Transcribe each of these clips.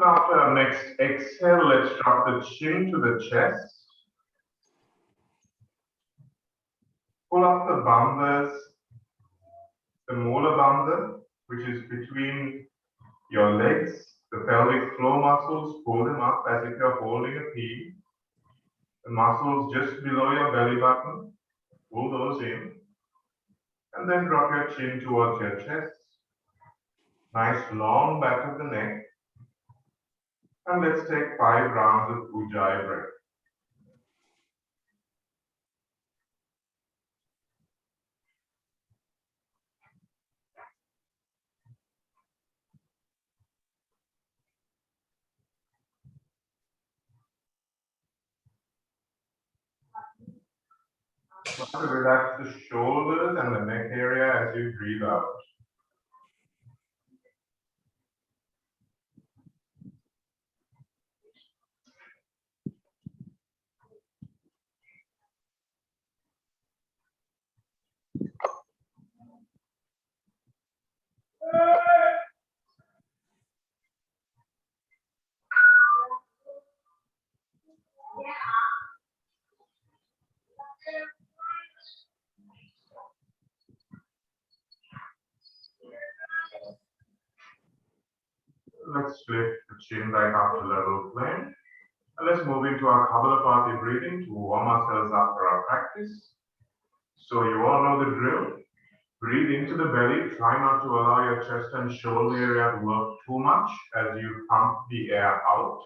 after our next exhale, let's drop the chin to the chest. Pull up the bandhas, the molar bandha, which is between your legs, the pelvic floor muscles, pull them up as if you're holding a pea. The muscles just below your belly button, pull those in. And then drop your chin towards your chest. Nice long back of the neck. And let's take 5 rounds of Ujjayi breath. Try to relax the shoulders and the neck area as you breathe out. Let's lift the chin back up to level plane. And let's move into our Kapalabhati breathing to warm ourselves up for our practice. So you all know the drill. Breathe into the belly. Try not to allow your chest and shoulder area to work too much as you pump the air out.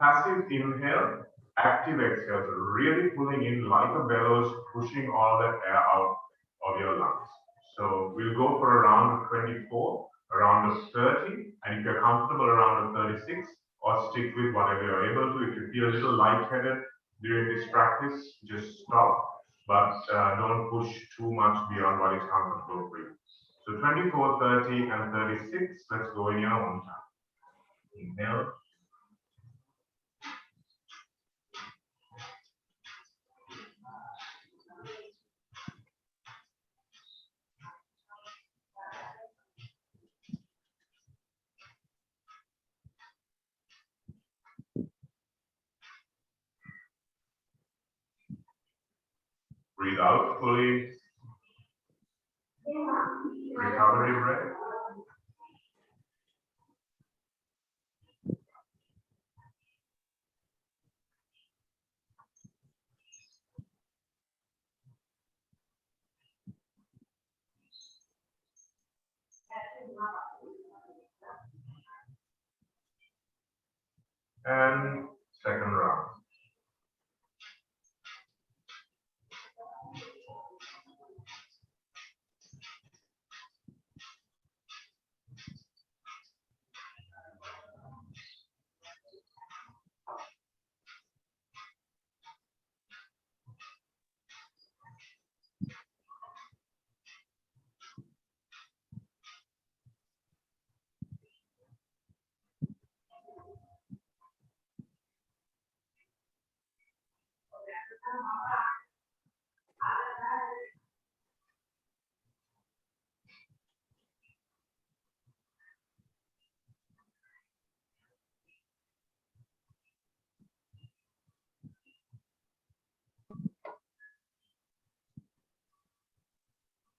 Passive inhale, active exhale. So really pulling in like a bellows, pushing all that air out of your lungs. So we'll go for a round of 24, a round of 30, and if you're comfortable, a round of 36, or stick with whatever you're able to. If you feel a little lightheaded during this practice, just stop. But don't push too much beyond what is comfortable for you. So 24, 30, and 36, let's go in your own time. Inhale. Breathe out fully. Recovery breath. And second round.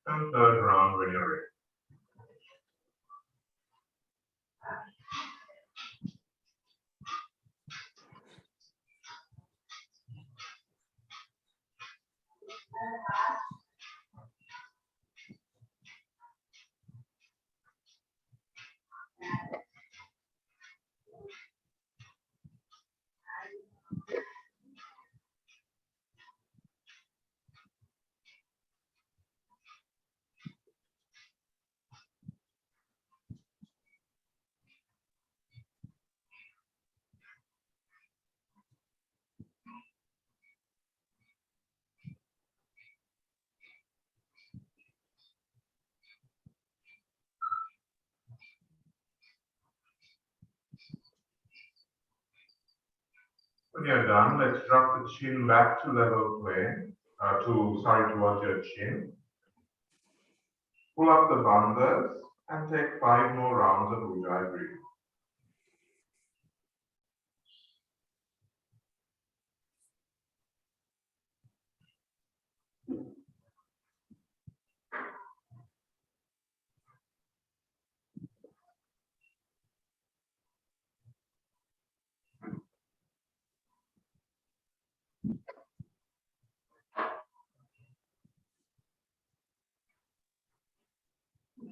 And third round when you're ready. When you're done, let's drop the chin back to level plane, towards your chin. Pull up the bandhas and take 5 more rounds of Ujjayi breathing.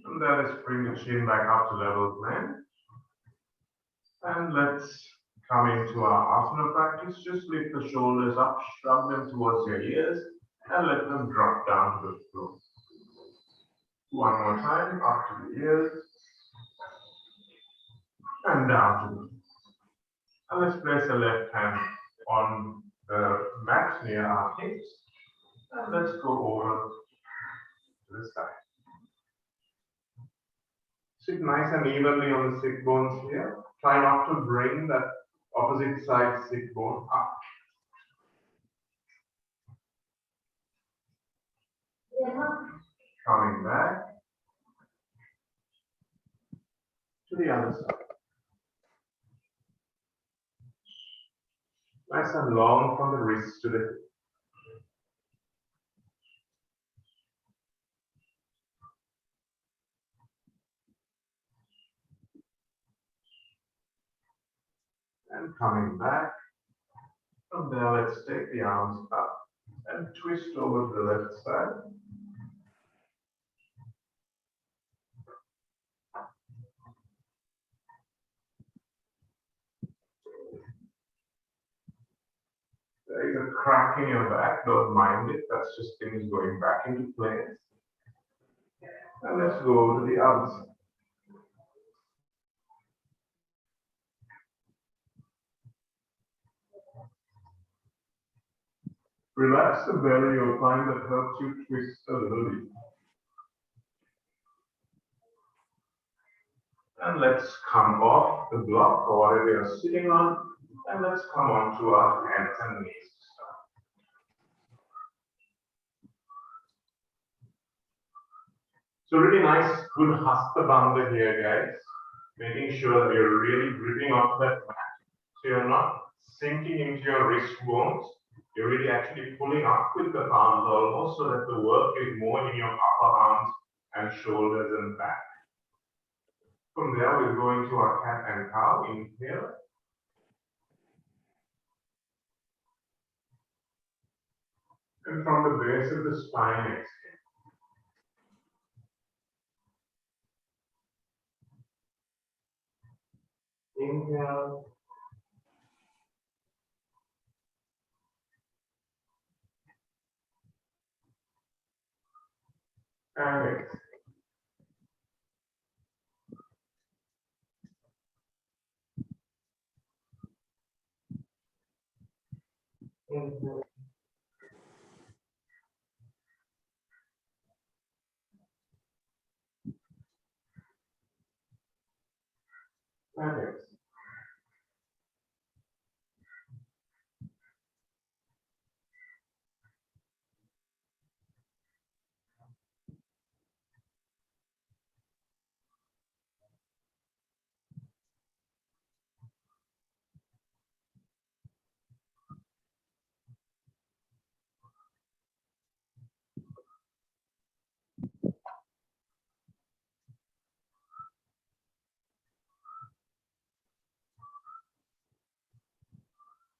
And that is bring the chin back up to level plane. And let's come into our asana practice. Just lift the shoulders up, shrug them towards your ears, and let them drop down to the floor. One more time, up to the ears, and down to the floor. And let's place the left hand on the mat near our hips, and let's go over to the side. Sit nice and evenly on the sit bones here. Try not to bring that opposite side sit bone up. Coming back to the other side. Nice and long from the wrist to the hip. And coming back. From there, let's take the arms up and twist over to the left side. There is a crack in your back, don't mind it, that's just things going back into place. And let's go to the other side. Relax the belly, you'll find that helps you twist a little bit. And let's come off the block or whatever you're sitting on, and let's come on to our hands and knees to start. So really nice, good Hatha bandha here, guys. Making sure that you're really gripping off that mat. So you're not sinking into your wrist bones. You're really actually pulling up with the arms almost so that the work is more in your upper arms and shoulders and back. From there, we'll go into our cat and cow. Inhale. And from the base of the spine, exhale. Inhale. And exhale. Inhale. And exhale.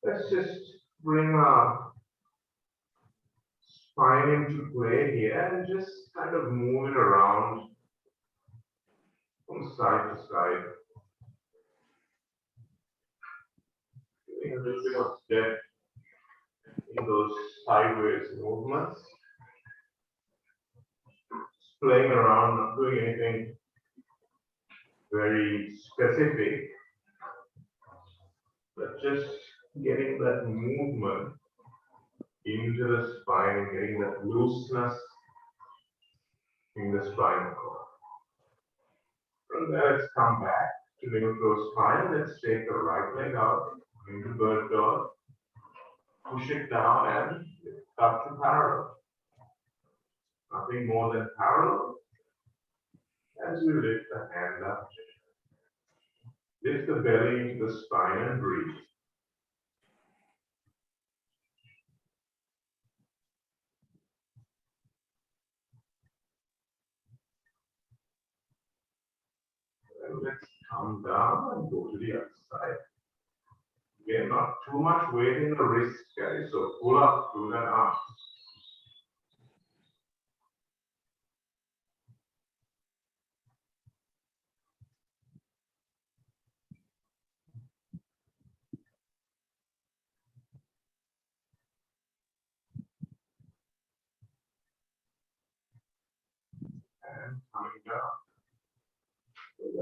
Let's just bring our spine into play here and just kind of move it around from side to side. Giving a little bit of depth in those sideways movements. Just playing around, not doing anything very specific, but just getting that movement into the spine and getting that looseness in the spinal cord. From there, let's come back to neutral spine. Let's take the right leg out into bird dog. Push it down and up to parallel. Nothing more than parallel. As we lift the hand up, lift the belly into the spine and breathe. And let's come down and go to the other side. Again, not too much weight in the wrist, guys. So pull up through that arm.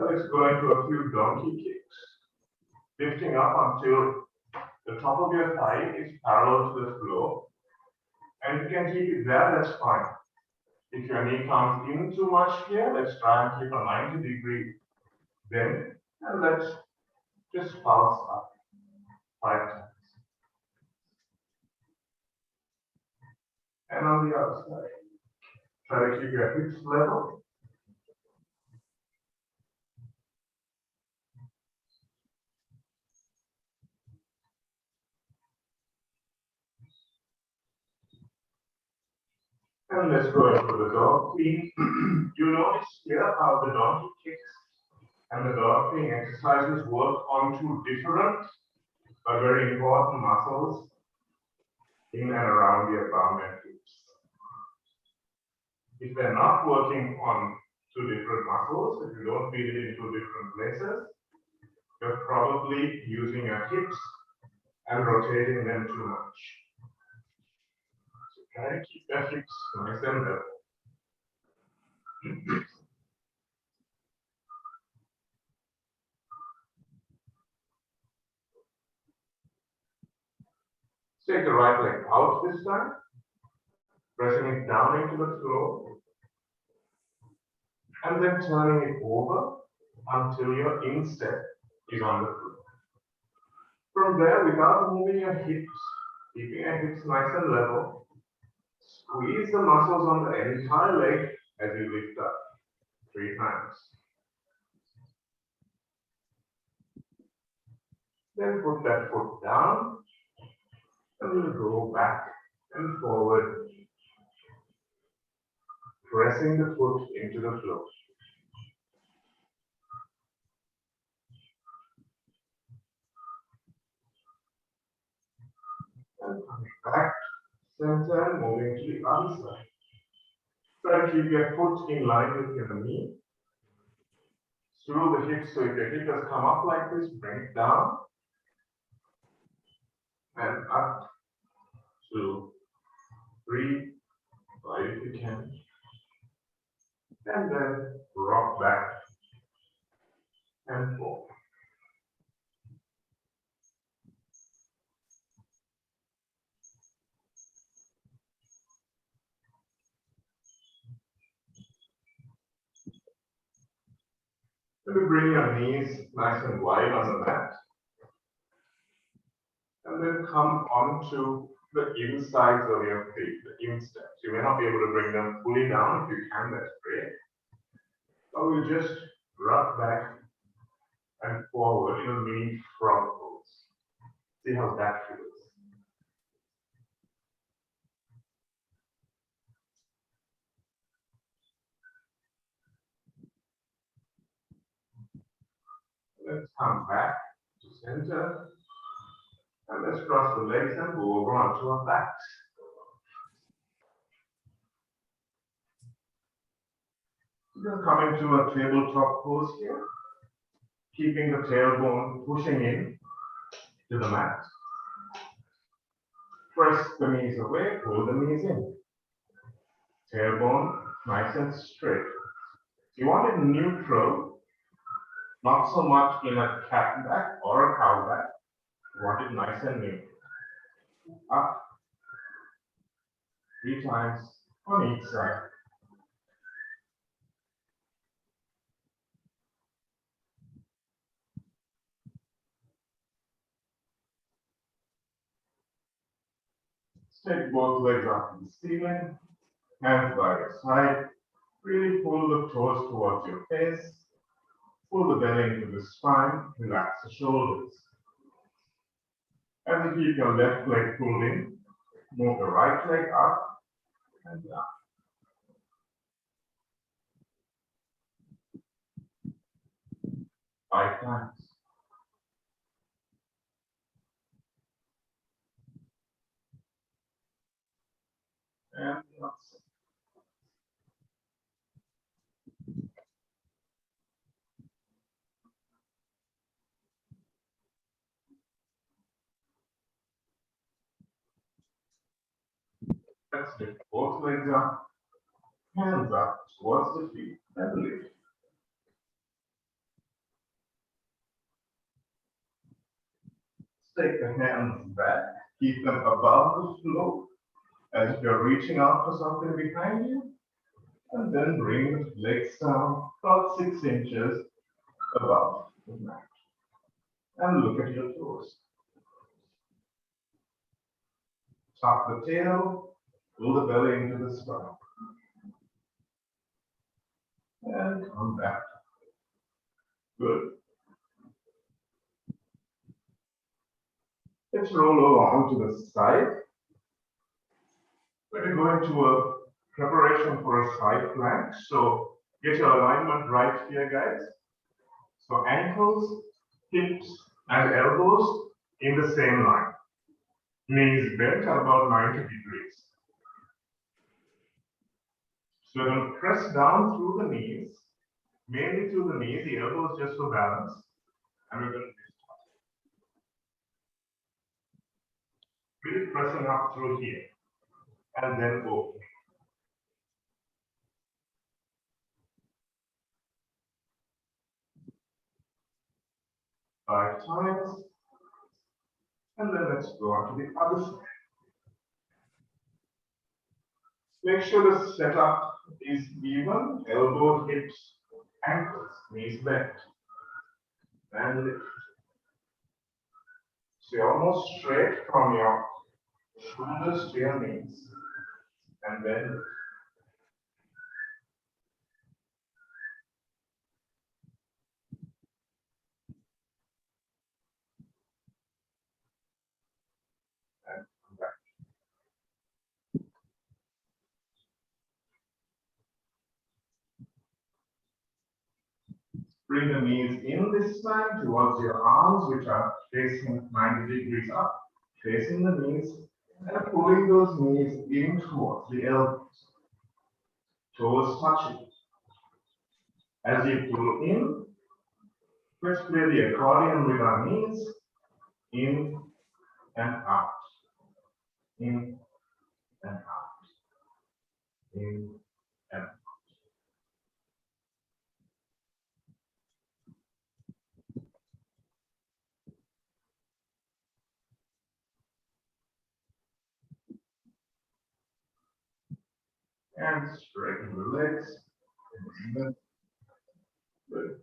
let's go into a few donkey kicks, lifting up until the top of your thigh is parallel to the floor. And if you can keep it there, that's fine. If your knee comes in too much here, let's try and keep a 90-degree bend. And let's just pulse up 5 times. And on the other side, try to keep your hips level. And let's go into the dog peeing. You notice here how the donkey kicks and the dog peeing exercises work on two different but very important muscles in and around your bum and hips. If they're not working on two different muscles, if you don't feel it in two different places, you're probably using your hips and rotating them too much. So try to keep your hips nice and level. Take the right leg out this time, pressing it down into the floor, and then turning it over until your instep is on the floor. From there, without moving your hips, keeping your hips nice and level, squeeze the muscles on the entire leg as you lift up 3 times. Then put that foot down and we'll go back and forward, pressing the foot into the floor. And coming back, center, moving to the other side. Try to keep your foot in line with your knee. Through the hips, so if your hip has come up like this, bring it down. And up, 2, 3, 5 if you can. And then rock back and forth. Maybe bring your knees nice and wide on the mat. And then come onto the insides of your feet, the insteps. You may not be able to bring them fully down. If you can, that's great. Or we'll just rock back and forward in a mini frog pose. See how that feels. Let's come back to center. And let's cross the legs and go over onto our backs. We're coming to a tabletop pose here. Keeping the tailbone pushing in to the mat. Press the knees away, pull the knees in. Tailbone nice and straight. You want it neutral, not so much in a cat back or a cow back. You want it nice and neutral. Up 3 times on each side. Take both legs up to the ceiling, hands by your side. Really pull the toes towards your face. Pull the belly into the spine. Relax the shoulders. As you keep your left leg pulled in, move the right leg up and down. Five times. And that's it. Let's lift both legs up, hands up towards the feet, and lift. Take the hands back, keep them above the floor, as if you're reaching out for something behind you, and then bring the legs down about 6 inches above the mat. And look at your toes. Tuck the tail, pull the belly into the spine. And come back. Good. Let's roll over onto the side. We're going to a preparation for a side plank. So get your alignment right here, guys. So ankles, hips, and elbows in the same line. Knees bent at about 90 degrees. So we're going to press down through the knees, mainly through the knees, the elbows just for balance. And we're going to really pressing up through here. And then open. Five times. And then let's go on to the other side. Make sure the setup is even, elbow, hips, ankles, knees bent. And lift. So you're almost straight from your shoulders to your knees. And then lift. And come back. Bring the knees in this time towards your arms, which are facing 90 degrees up, facing the knees, and pulling those knees in towards the elbows, toes touching. As you pull in, let's play the accordion with our knees, in and out, in and out, in and out. And straighten the legs. Good.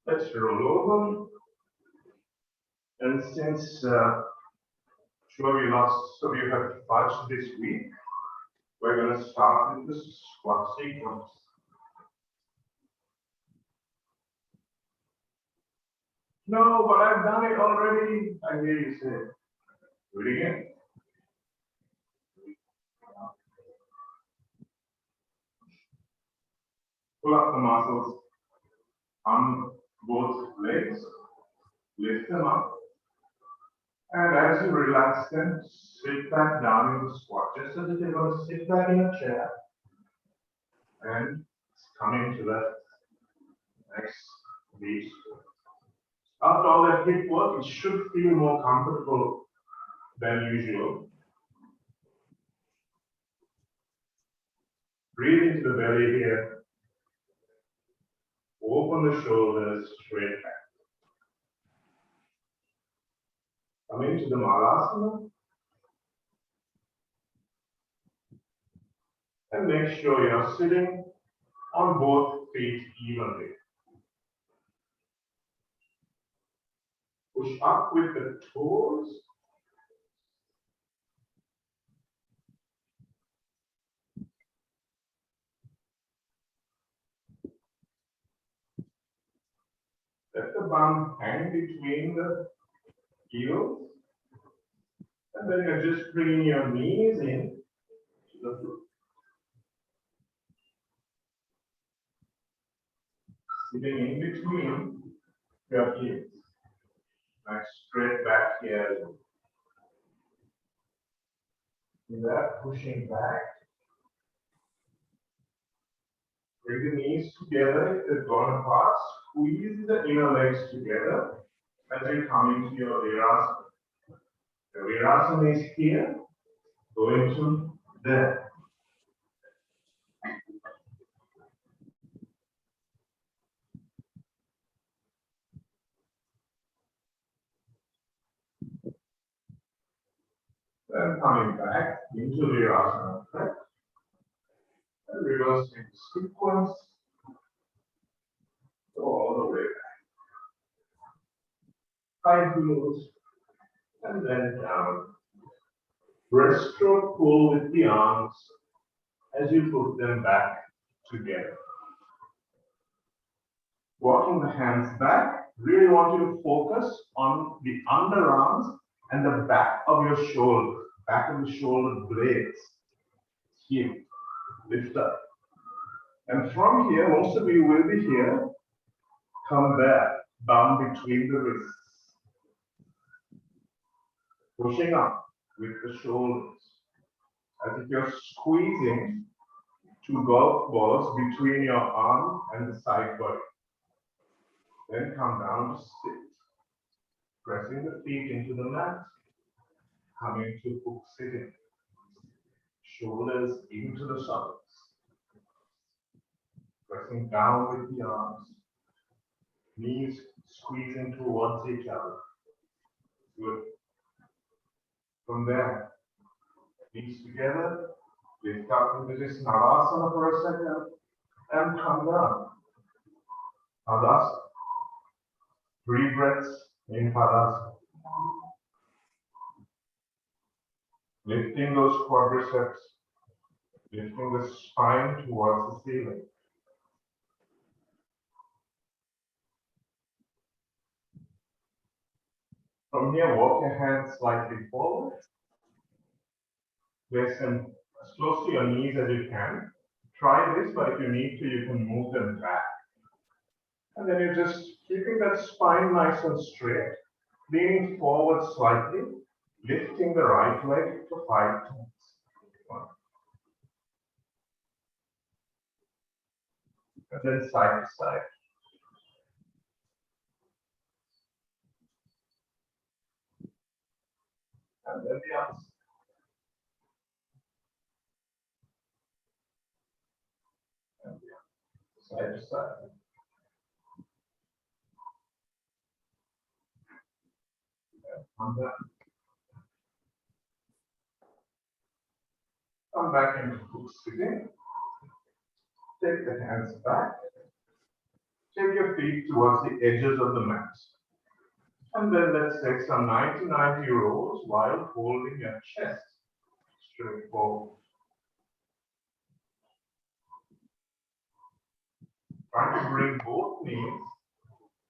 Let's roll over. And since sure lots of you have fudged this week, we're going to start with the squat sequence. No, but I've done it already. I hear you say. Do it again. Pull up the muscles on both legs, lift them up, and as you relax them, sit back down in the squat, just as if you're going to sit back in a chair and come into that next deep squat. After all that hip work, it should feel more comfortable than usual. Breathe into the belly here. Open the shoulders straight back. Come into the Malasana. And make sure you're sitting on both feet evenly. Push up with the toes. Let the bum hang between the heels. And then you're just bringing your knees in to the floor. Sitting in between your heels. Nice straight back here. That pushing back. Bring the knees together if they've gone apart. Squeeze the inner legs together as you come into your Virasana. The Virasana is here, going to there. Virasana effect. And reverse into sequence. Go all the way back. High heels. And then down. Breaststroke pull with the arms as you put them back together. Walking the hands back, really want you to focus on the underarms and the back of your shoulders, back of the shoulder blades. Here, lift up. And from here, most of you will be here. Come back, bum between the wrists. Pushing up with the shoulders, as if you're squeezing two golf balls between your arm and the side body. Then come down to sit, pressing the feet into the mat, coming to hook sitting, shoulders into the shoulders, pressing down with the arms, knees squeezing towards each other. Good. From there, knees together, lift up into this Navasana for a second, and come down. Padasana. 3 breaths in Padasana. Lifting those quadriceps, lifting the spine towards the ceiling. From here, walk your hands slightly forward. Place them as close to your knees as you can. Try this, but if you need to, you can move them back. And then you're just keeping that spine nice and straight, leaning forward slightly, lifting the right leg for 5 times. 1. And then side to side. And then the other side. And the other. Side to side. And come down. Come back into hook sitting. Take the hands back. Take your feet towards the edges of the mat. And then let's take some 90-90 rolls while holding your chest straight forward. Try to bring both knees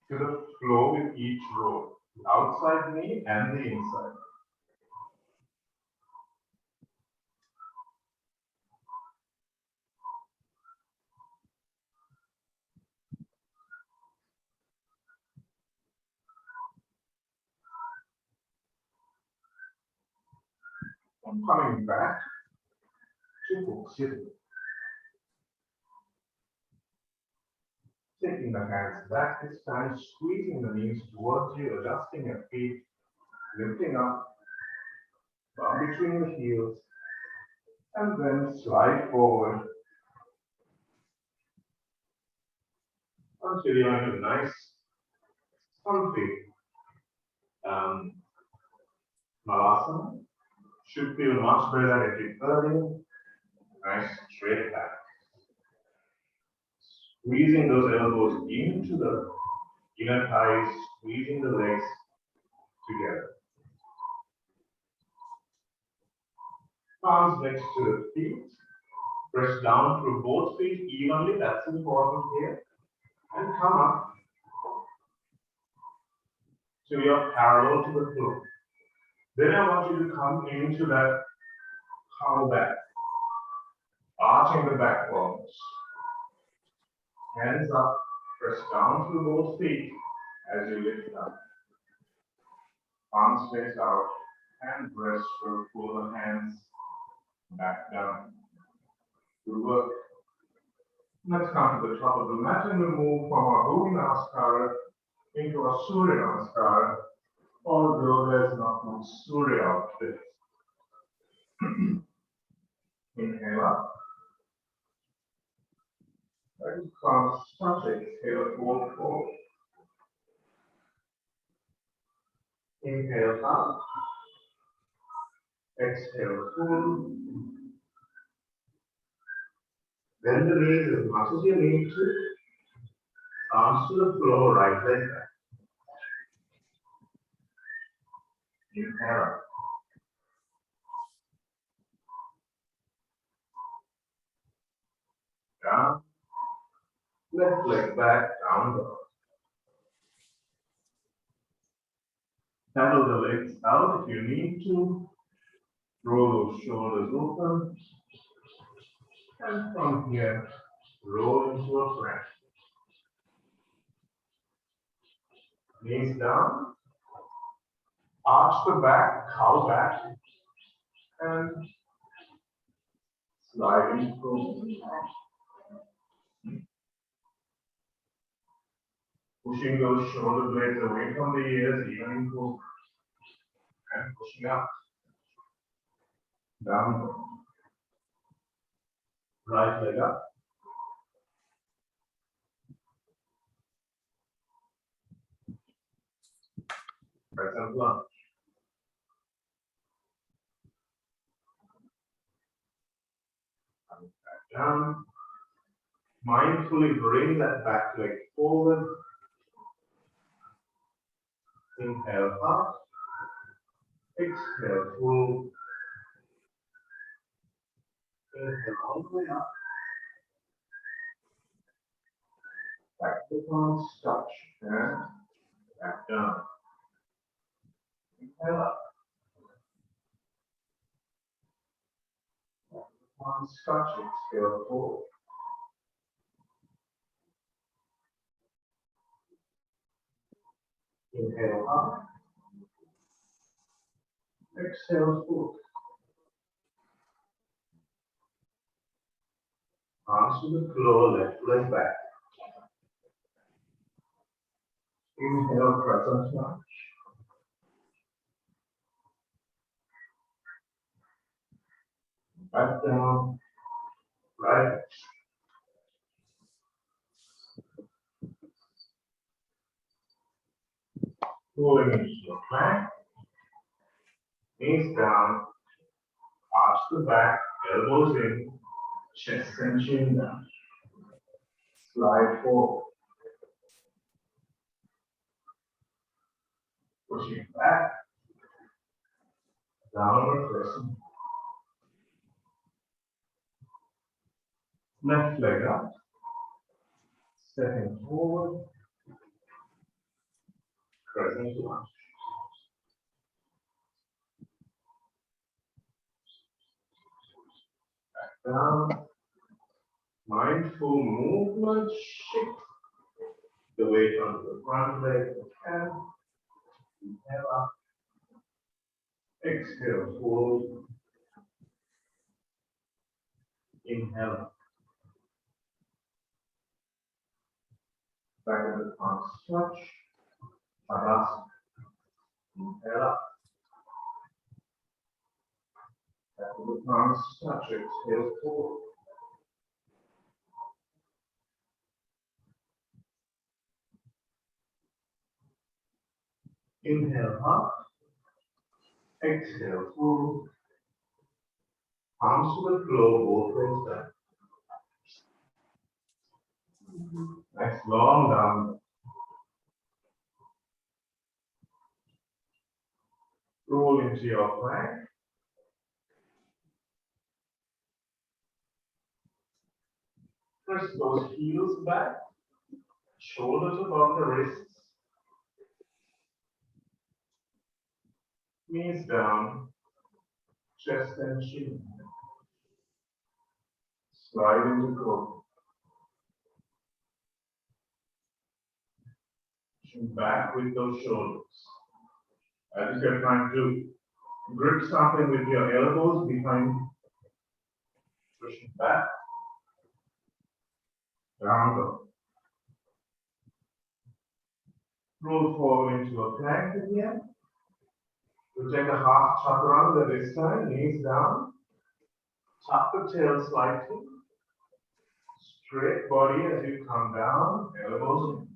to the floor with each roll, the outside knee and the inside. And coming back to hook sitting. Taking the hands back this time, squeezing the knees towards you, adjusting your feet, lifting up, between the heels, and then slide forward until you're in a nice, comfy Malasana. Should feel much better if you're earlier. Nice straight back. Squeezing those elbows into the inner thighs, squeezing the legs together. Palms next to the feet. Press down through both feet evenly, that's important here. And come up to your parallel to the floor. Then I want you to come into that cow back, arching the back bones. Hands up, press down through both feet as you lift up. Palms face out, and breaststroke, pull the hands back down. Good work. Let's come to the top of the mat and we move from our Bhumi Namaskara into our Surya Namaskara, although there's not much Surya outfit. Inhale up. And come, touch, exhale, fold forward. Inhale up. Exhale, full. Bend the knees as much as you need to. Arms to the floor, right leg back. Inhale up. Down. Left leg back, down dog. Paddle the legs out if you need to. Roll those shoulders open. And from here, roll into a plank. Knees down. Arch the back, cow back. And slide into pushing those shoulder blades away from the ears, even into and pushing up. Down. Right leg up. Present lunge. Coming back down. Mindfully bring that back leg forward. Inhale up. Exhale full. Inhale all the way up. Back to the palms, touch. And back down. Inhale up. Back to the palms, touch. Exhale full. Inhale up. Exhale full. Arms to the floor, left leg back. Inhale, crescent lunge. Back down, right. Rolling into your plank. Knees down, arch the back, elbows in, chest and chin down. Slide forward. Pushing back. Downward facing. Left leg up. Stepping forward. Crescent lunge. Back down. Mindful movement. Shift the weight onto the front leg if you can. Inhale up. Exhale, fold. Inhale up. Back of the palms touch. Tadasana. Inhale up. Back of the palms touch. Exhale, fold. Inhale up. Exhale, fold. Palms to the floor, both ways back. Nice long down. Roll into your plank. Press those heels back. Shoulders above the wrists. Knees down. Chest and chin. Slide into cobra. Pushing back with those shoulders. As if you're trying to grip something with your elbows behind. Pushing back. Down dog. Roll forward into a plank again. We'll take a half chaturanga this time. Knees down. Tuck the tail slightly. Straight body as you come down. Elbows in.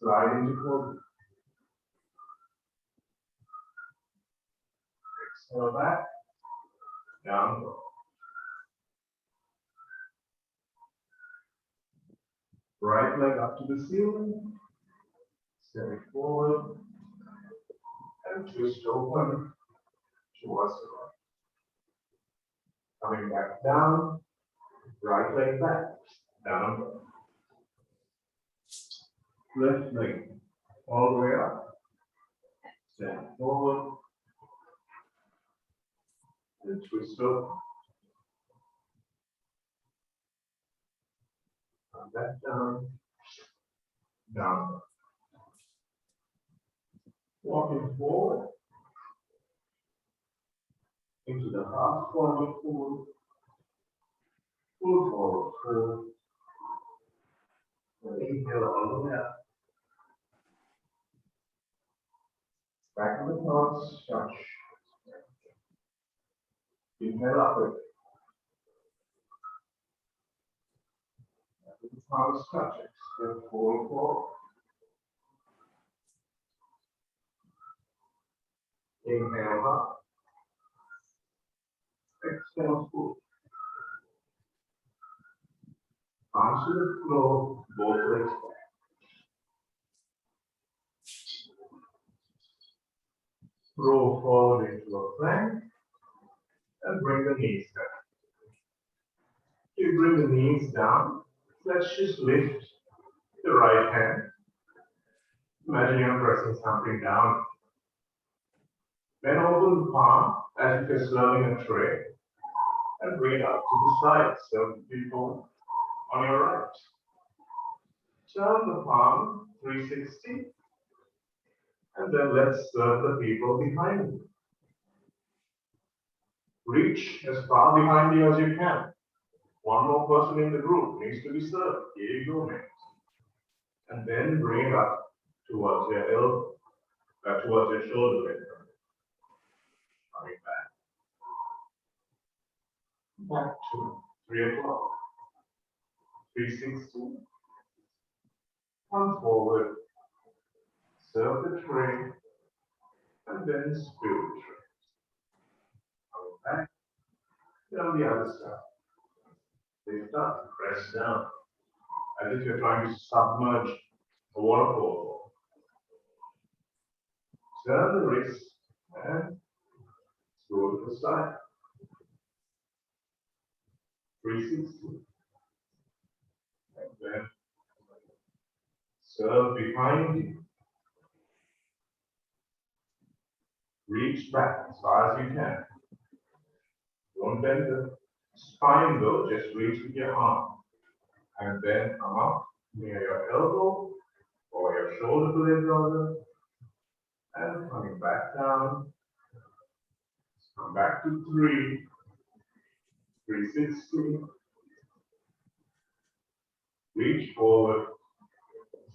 Slide into cobra. Exhale back. Down dog. Right leg up to the ceiling. Step it forward and twist open towards the right. Coming back down, right leg back, down, left leg all the way up, step forward and twist open. Come back down, down. Walking forward into the half forward fold, full forward fold. Inhale all the way up. Back of the palms touch. Inhale upward. Back of the palms touch. Exhale forward. Inhale up. Exhale forward. Palms to the floor, both legs back. Roll forward into a plank and bring the knees down. You bring the knees down. Let's just lift the right hand. Imagine you're pressing something down. Then open the palm as if you're serving a tray and bring it up to the side. Serve the people on your right. Turn the palm 360 and then let's serve the people behind you. Reach as far behind you as you can. One more person in the group needs to be served. Here you go next. And then bring it up towards your elbow, towards your shoulder blade. Coming back to 3 o'clock. 360. Come forward. Serve the tray. And then spill the tray. Coming back. Down the other side. Lift up, press down. As if you're trying to submerge a waterfall. Turn the wrist and go to the side. 360. And then serve behind you. Reach back as far as you can. Don't bend the spine though, just reach with your arm. And then come up near your elbow or your shoulder blade rather. And coming back down. Come back to 360. Reach forward.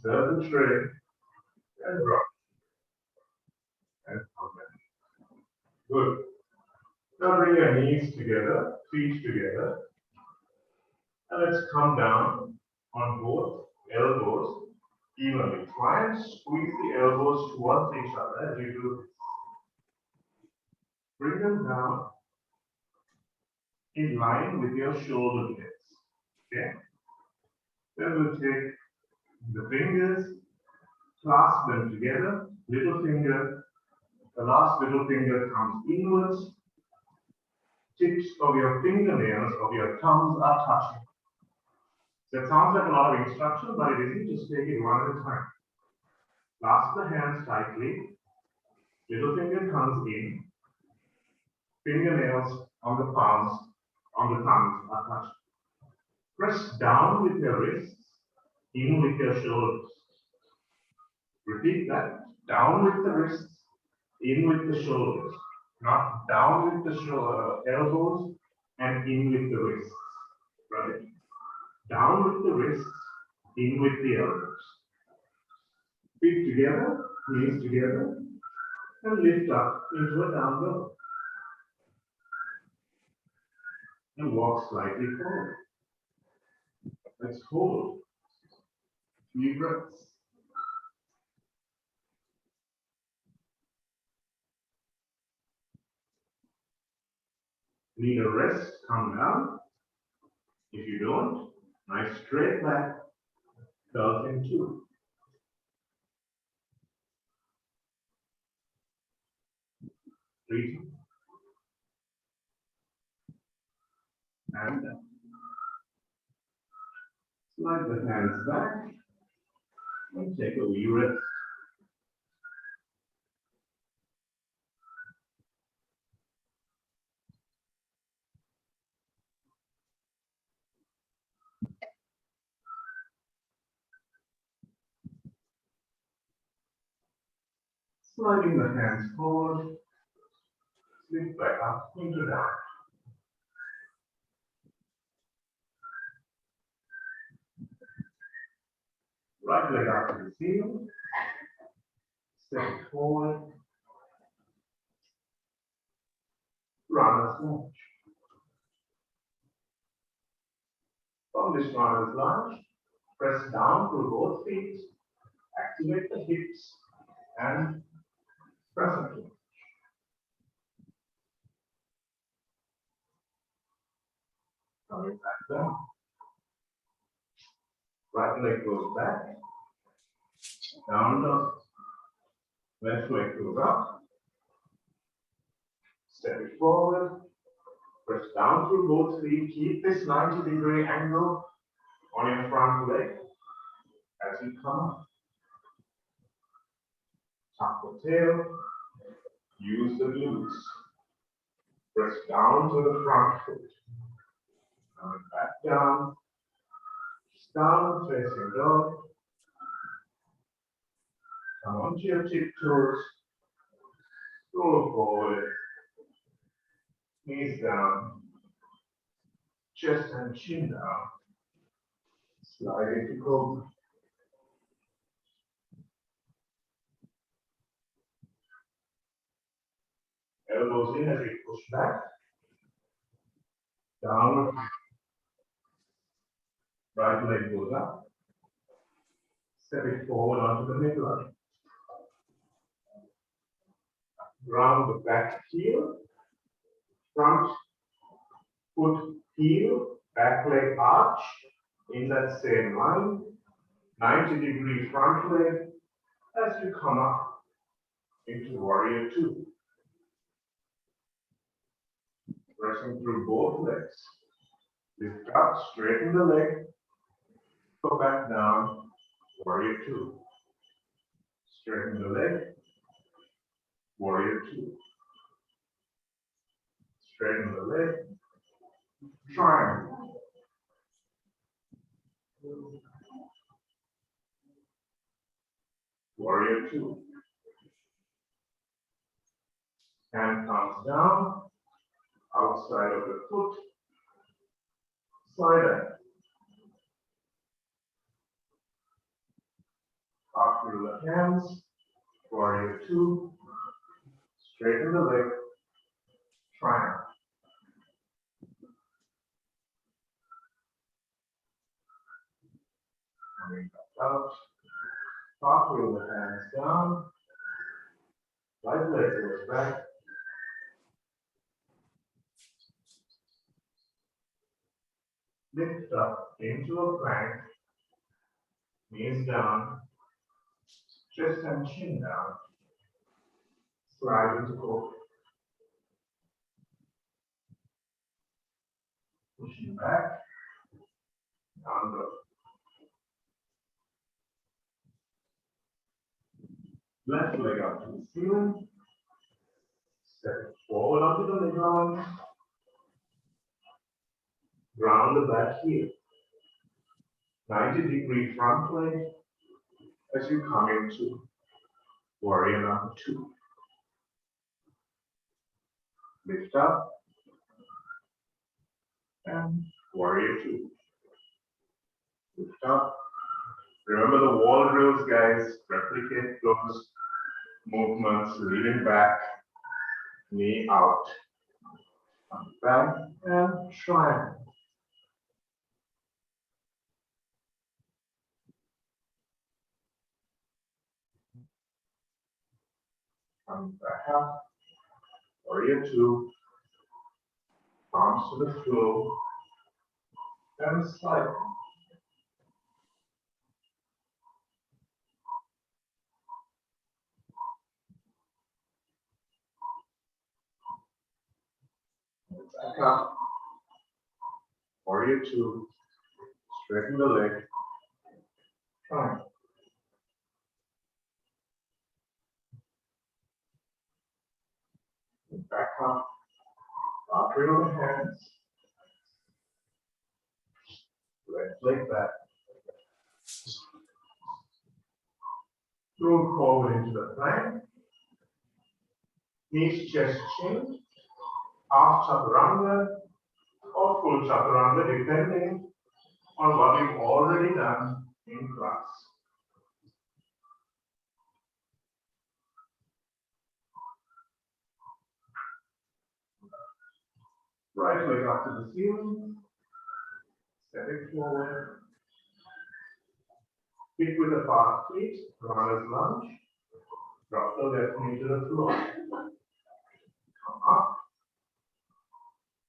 Serve the tray. And drop. And come back. Good. Now bring your knees together, feet together. And let's come down on both elbows evenly. Try and squeeze the elbows towards each other as you do this. Bring them down in line with your shoulder blades. Okay? Then we'll take the fingers, clasp them together, little finger, the last little finger comes inwards, tips of your fingernails of your thumbs are touching. That sounds like a lot of instruction, but it isn't. Just take it one at a time. Clasp the hands tightly. Little finger comes in. Fingernails on the palms, on the thumbs are touching. Press down with your wrists, in with your shoulders. Repeat that. Down with the wrists, in with the shoulders. Not down with the elbows and in with the wrists. Right? Down with the wrists, in with the elbows. Feet together, knees together, and lift up into a down dog. And walk slightly forward. Let's hold. Few breaths. Need a rest, come down. If you don't, nice straight back. Dolphin 2. Breathing. And down. Slide the hands back and take a wee rest. Sliding the hands forward, slip back up into down. Right leg up to the ceiling, step forward, runner's lunge. From this runner's lunge, press down through both feet, activate the hips, and press up. Coming back down. Right leg goes back, down dog. Left leg goes up, step it forward, press down through both feet, keep this 90-degree angle on your front leg as you come up. Tuck the tail, use the glutes. Press down to the front foot. Coming back down, down facing dog. Come onto your tiptoes, roll forward, knees down, chest and chin down, slide into cobra. Elbows in as we push back, downward, right leg goes up, step it forward onto the midline. Round the back heel, front foot heel, back leg arch in that same line, 90-degree front leg as you come up into warrior 2. Pressing through both legs. Lift up, straighten the leg, go back down, warrior 2. Straighten the leg, warrior 2. Straighten the leg, triangle. Warrior 2. Hand comes down, outside of the foot, side angle. Up through the hands, warrior 2. Straighten the leg, triangle. Coming back out, top through the hands down, right leg goes back, lift up into a plank, knees down, chest and chin down, slide into cobra. Pushing back, down dog. Left leg up to the ceiling, step it forward onto the midline, ground the back heel, 90-degree front leg as you come into warrior number 2. Lift up and warrior 2. Lift up. Remember the wall drills, guys. Replicate those movements, leaning back, knee out, back, and triangle. Come back up, warrior 2, palms to the floor, and slide. Back up. Warrior 2. Straighten the leg. Fine. Back up. Up through the hands. Left leg back. Roll forward into the plank. Knees, chest, chin. Half chaturanga or full chaturanga, depending on what you've already done in class. Right leg up to the ceiling. Stepping forward. Hip with the fast feet, runner's lunge. Drop the left knee to the floor. Come up.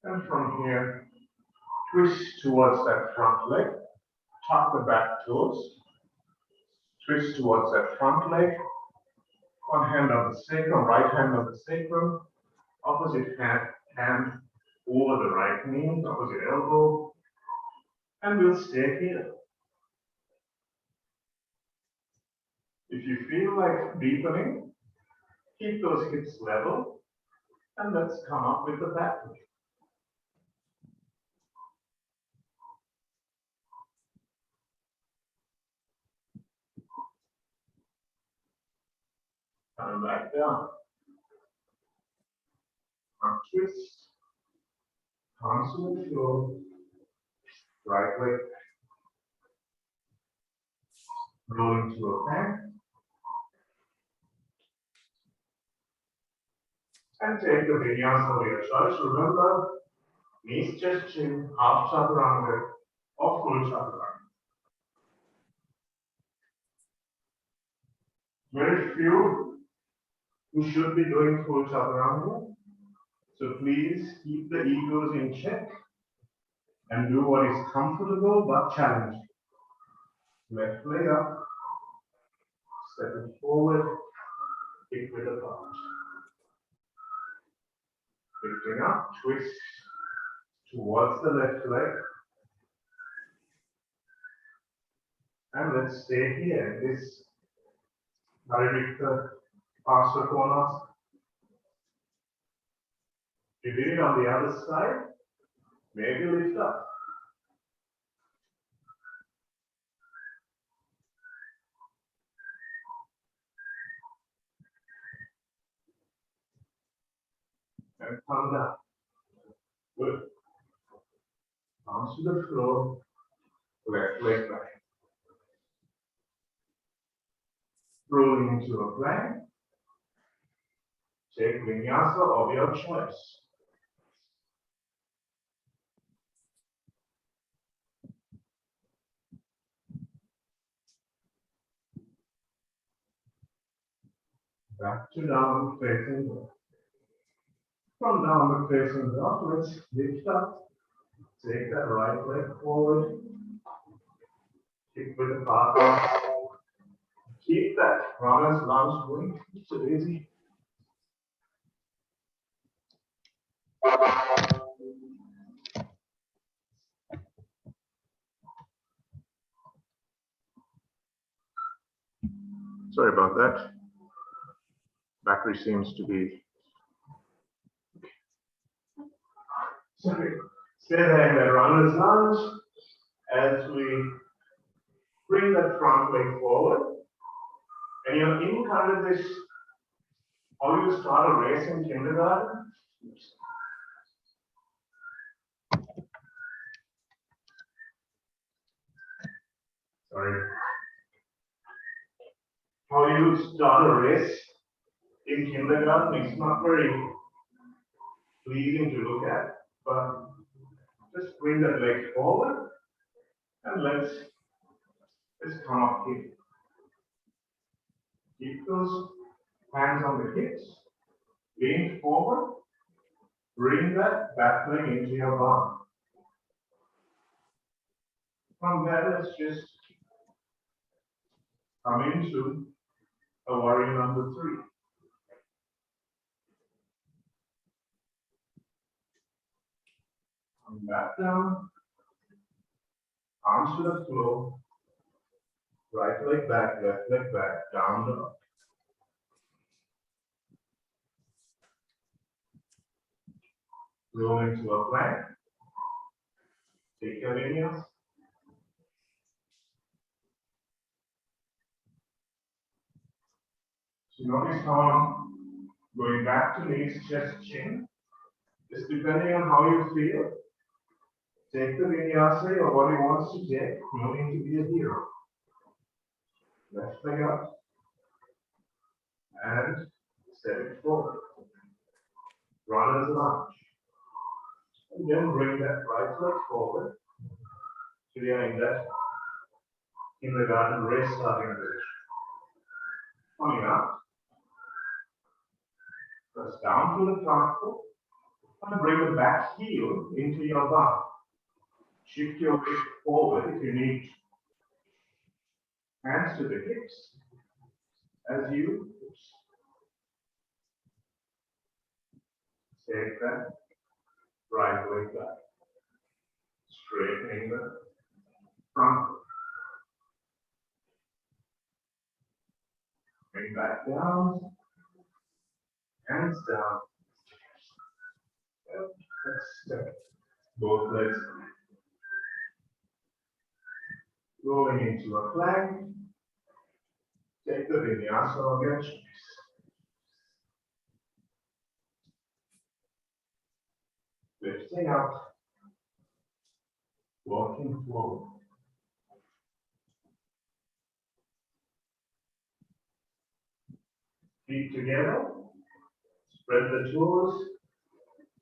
And from here, twist towards that front leg. Tuck the back toes. Twist towards that front leg. One hand on the sacrum, right hand on the sacrum. Opposite hand over the right knee, opposite elbow. And we'll stay here. If you feel like deepening, keep those hips level. And let's come up with the back leg. Coming back down. Arm twist. Arms to the floor. Right leg. Rolling to a plank. And take the Vinyasa of your choice. Remember, knees, chest, chin, half chaturanga or full chaturanga. Very few who should be doing full chaturanga. So please keep the egos in check and do what is comfortable but challenging. Left leg up, stepping forward, hip width apart. Lifting up, twist towards the left leg. And let's stay here in this Haridikta Pasvakonasana. If you did it on the other side, maybe lift up. And come down. Good. Arms to the floor, left leg back. Rolling into a plank. Take Vinyasa of your choice. Back to downward facing dog. From downward facing dog, let's lift up. Take that right leg forward. Kick with the partner. Keep that runner's lunge going. Keep it easy. Sorry about that. Battery seems to be. Sorry. Stay there in that runner's lunge as we bring that front leg forward. And you'll encounter this, how you start a race in kindergarten. Sorry. How you start a race in kindergarten is not very pleasing to look at, but just bring that leg forward and let's come up here. Keep those hands on the hips, lean forward, bring that back leg into your bum. From there, let's just come into a warrior number 3. Coming back down. Arms to the floor. Right leg back, left leg back, down dog. Roll into a plank. Take your vinyasa. So notice how I'm going back to knees, chest, chin. Just depending on how you feel, take the vinyasa your body wants to take, no need to be a hero. Left leg up and step it forward. Runner's lunge. And then bring that right leg forward. So we are in that kindergarten race starting position. Coming up, press down to the front foot and bring the back heel into your bum. Shift your weight forward if you need. Hands to the hips as you take that right leg back. Straightening the front foot. Bring back down. Hands down. Step. Both legs. Rolling into a plank. Take the vinyasa of your choice. Lifting up. Walking forward. Feet together. Spread the toes.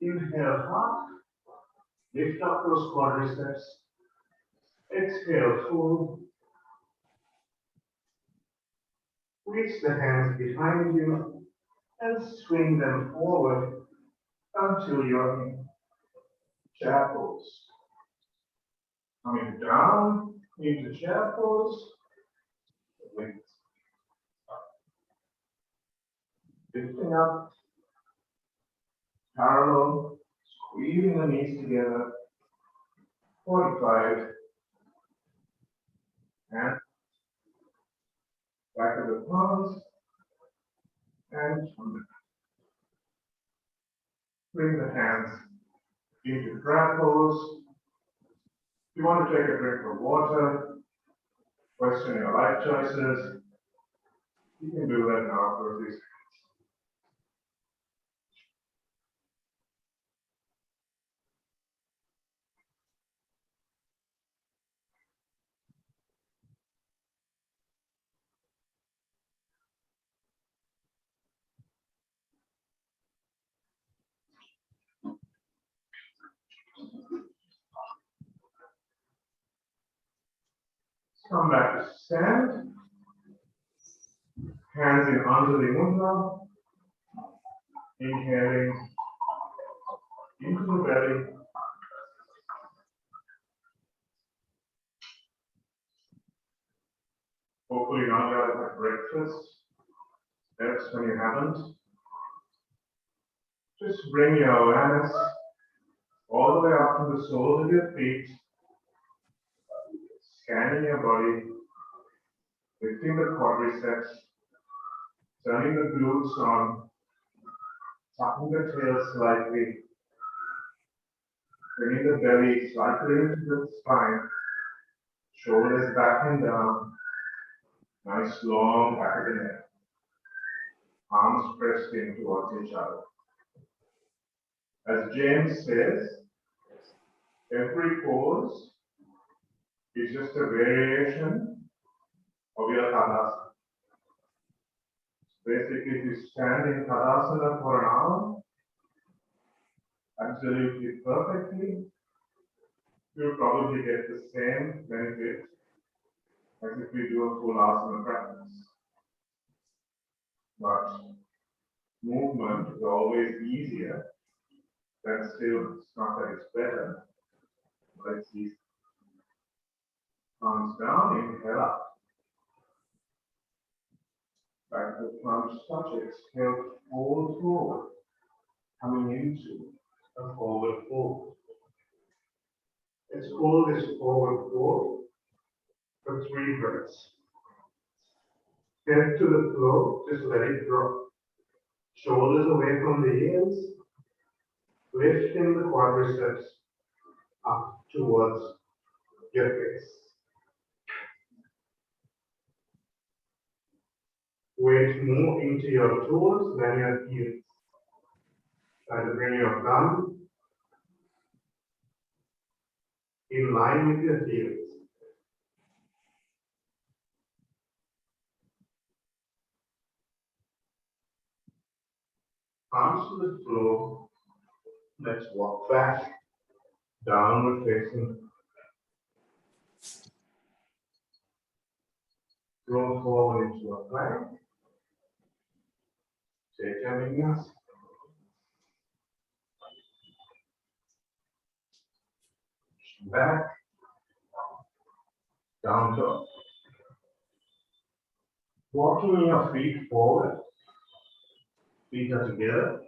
Inhale hard. Lift up those quadriceps. Exhale full. Reach the hands behind you and swing them forward until you're in chair pose. Coming down into chair pose. Lifting up. Parallel. Squeezing the knees together. 45. And back of the palms. And bring the hands into crab pose. If you want to take a drink of water, question your life choices, you can do that now for a few seconds. Come back to stand. Hands in Anjali Mudra. Inhaling into the belly. Hopefully now you have had breakfast. That's when you haven't. Just bring your awareness all the way up to the soles of your feet. Scanning your body. Lifting the quadriceps. Turning the glutes on. Tucking the tail slightly. Bringing the belly slightly into the spine. Shoulders back and down. Nice long back of the neck. Arms pressed in towards each other. As James says, every pose is just a variation of your Tadasana. Basically, if you stand in Tadasana for an hour, absolutely perfectly, you'll probably get the same benefit as if we do a full asana practice. But movement is always easier. That's still, it's not that it's better, but it's easy. Palms down, inhale up. Back to the plunge touch, exhale, fold forward. Coming into a forward fold. Let's hold this forward fold for 3 breaths. Head to the floor, just let it drop. Shoulders away from the ears, lifting the quadriceps up towards your face. Weight more into your toes than your heels. Try to bring your thumb in line with your heels. Palms to the floor. Let's walk back, downward facing. Roll forward into a plank. Take your Vinyasa. Back, down dog. Walking your feet forward. Feet are together.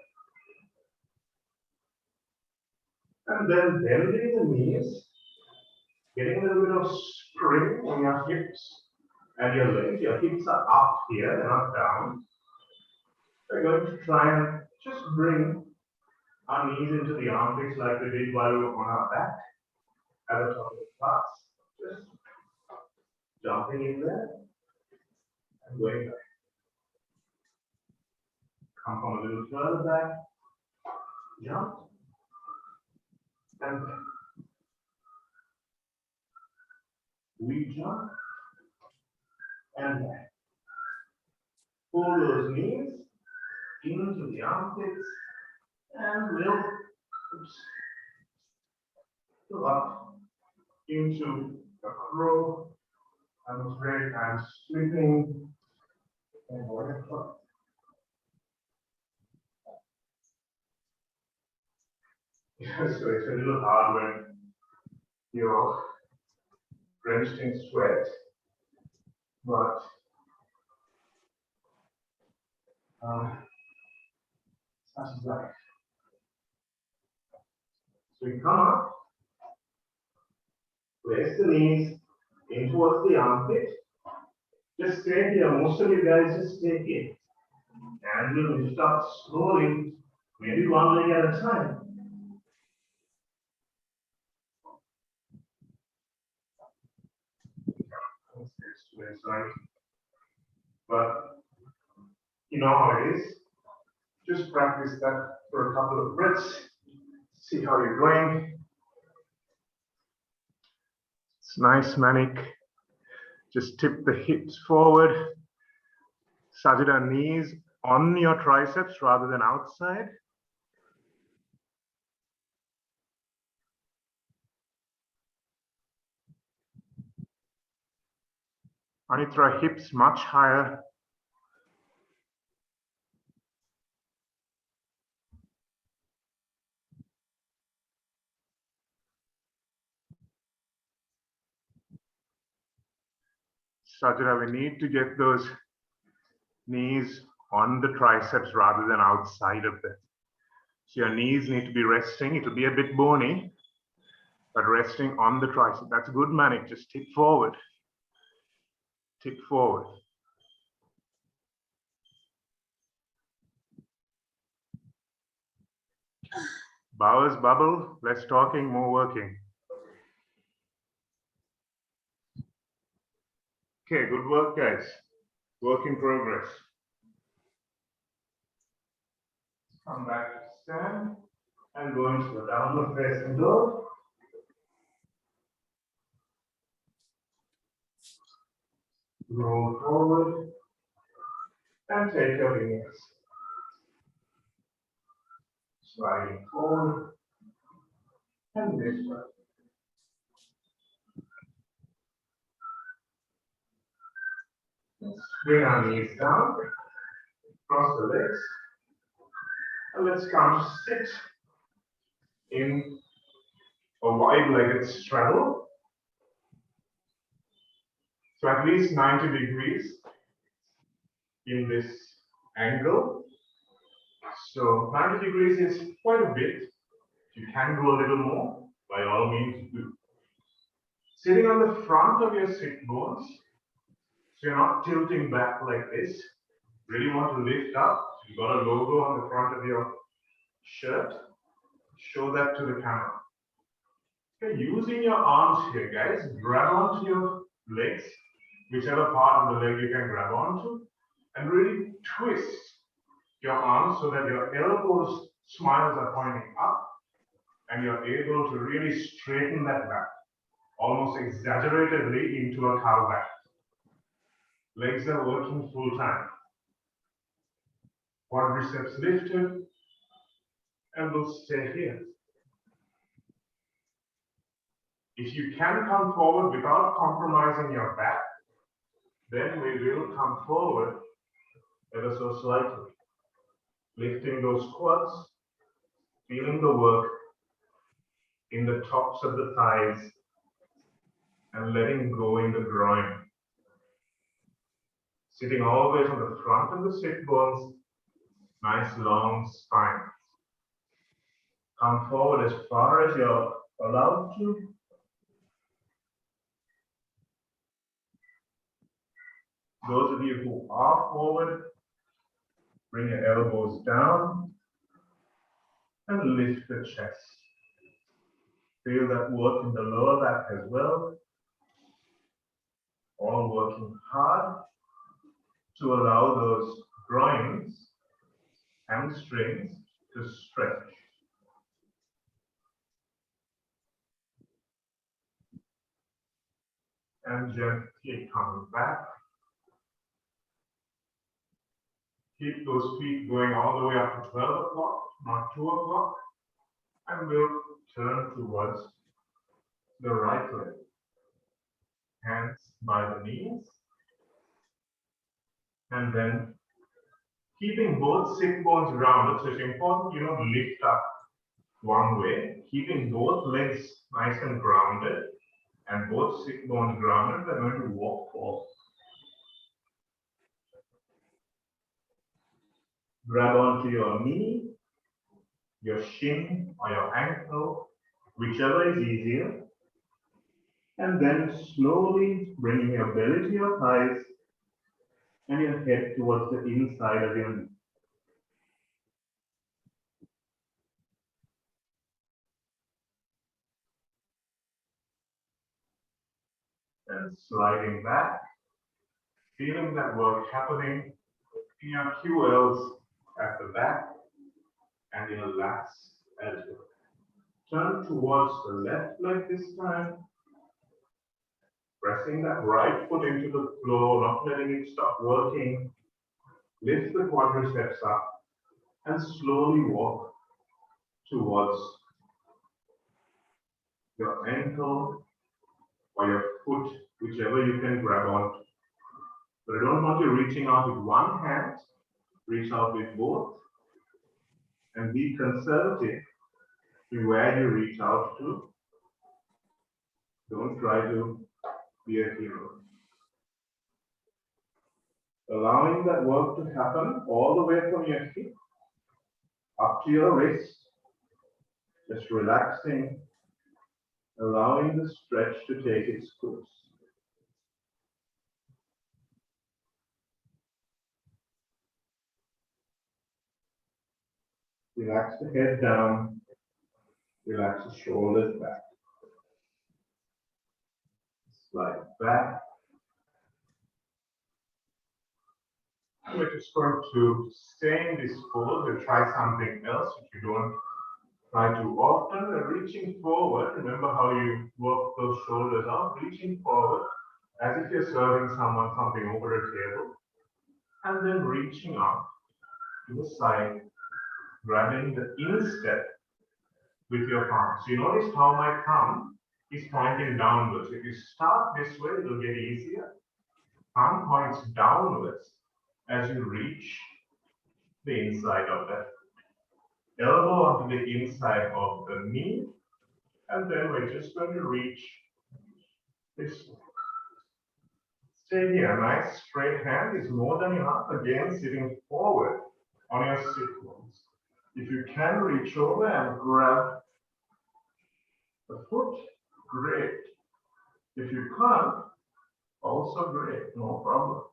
And then bending the knees. Getting a little bit of spring on your hips and your legs. Your hips are up here, they're not down. We're going to try and just bring our knees into the armpits like we did while we were on our back at the top of the class. Just jumping in there and going back. Come from a little further back, jump, and back. We jump and back. Pull those knees into the armpits and we'll go up into a crow and straight and sweeping and whatever. So it's a little hard when you're drenched in sweat, but such is life. So we come up, place the knees in towards the armpit. Just stay here. Most of you guys just stay here. And we'll lift up slowly, maybe one leg at a time. Right? But you know how it is. Just practice that for a couple of breaths. See how you're going. It's nice, Manik. Just tip the hips forward. Sajda, knees on your triceps rather than outside. Anitra, hips much higher. Sajda, we need to get those knees on the triceps rather than outside of them. So your knees need to be resting. It'll be a bit bony, but resting on the tricep. That's good, Manik. Just tip forward. Tip forward. Bowers bubble, less talking, more working. Okay, good work, guys. Work in progress. Come back to stand and go into the downward facing dog. Roll forward and take your Vinyasa. Sliding forward and lift up. Let's bring our knees down, cross the legs, and let's come to sit in a wide-legged straddle. So at least 90 degrees in this angle. So 90 degrees is quite a bit. You can do a little more, by all means do. Sitting on the front of your sit bones, so you're not tilting back like this. Really want to lift up. So you've got a logo on the front of your shirt. Show that to the camera. Okay, using your arms here, guys, grab onto your legs, whichever part of the leg you can grab onto, and really twist your arms so that your elbows, smiles are pointing up, and you're able to really straighten that back, almost exaggeratedly into a cow back. Legs are working full time. Quadriceps lifted, and we'll stay here. If you can come forward without compromising your back, then we will come forward ever so slightly. Lifting those quads, feeling the work in the tops of the thighs, and letting go in the groin. Sitting always on the front of the sit bones, nice long spine. Come forward as far as you're allowed to. Those of you who are forward, bring your elbows down and lift the chest. Feel that work in the lower back as well. All working hard to allow those groins, hamstrings to stretch. And gently come back. Keep those feet going all the way up to 12 o'clock, not 2 o'clock. And we'll turn towards the right leg. Hands by the knees. And then keeping both sit bones rounded. So it's important you don't lift up one way. Keeping both legs nice and grounded and both sit bones grounded, we're going to walk forward. Grab onto your knee, your shin or your ankle, whichever is easier. And then slowly bringing your belly to your thighs and your head towards the inside of your knee. And sliding back, feeling that work happening in your QLs at the back and your lats as well. Turn towards the left leg this time. Pressing that right foot into the floor, not letting it stop working. Lift the quadriceps up and slowly walk towards your ankle or your foot, whichever you can grab onto. But I don't want you reaching out with one hand, reach out with both, and be conservative in where you reach out to. Don't try to be a hero. Allowing that work to happen all the way from your hip up to your wrist. Just relaxing, allowing the stretch to take its course. Relax the head down, relax the shoulders back. Slide back. We're just going to stay in this pose. We'll try something else if you don't try too often. We're reaching forward. Remember how you work those shoulders out, reaching forward as if you're serving someone something over a table. And then reaching up to the side, grabbing the instep with your palm. So you notice how my thumb is pointing downwards. If you start this way, it'll get easier. Thumb points downwards as you reach the inside of that. Elbow onto the inside of the knee, and then we're just going to reach this way. Stay here. Nice straight hand is more than enough. Again, sitting forward on your sit bones. If you can reach over and grab the foot, great. If you can't, also great, no problems.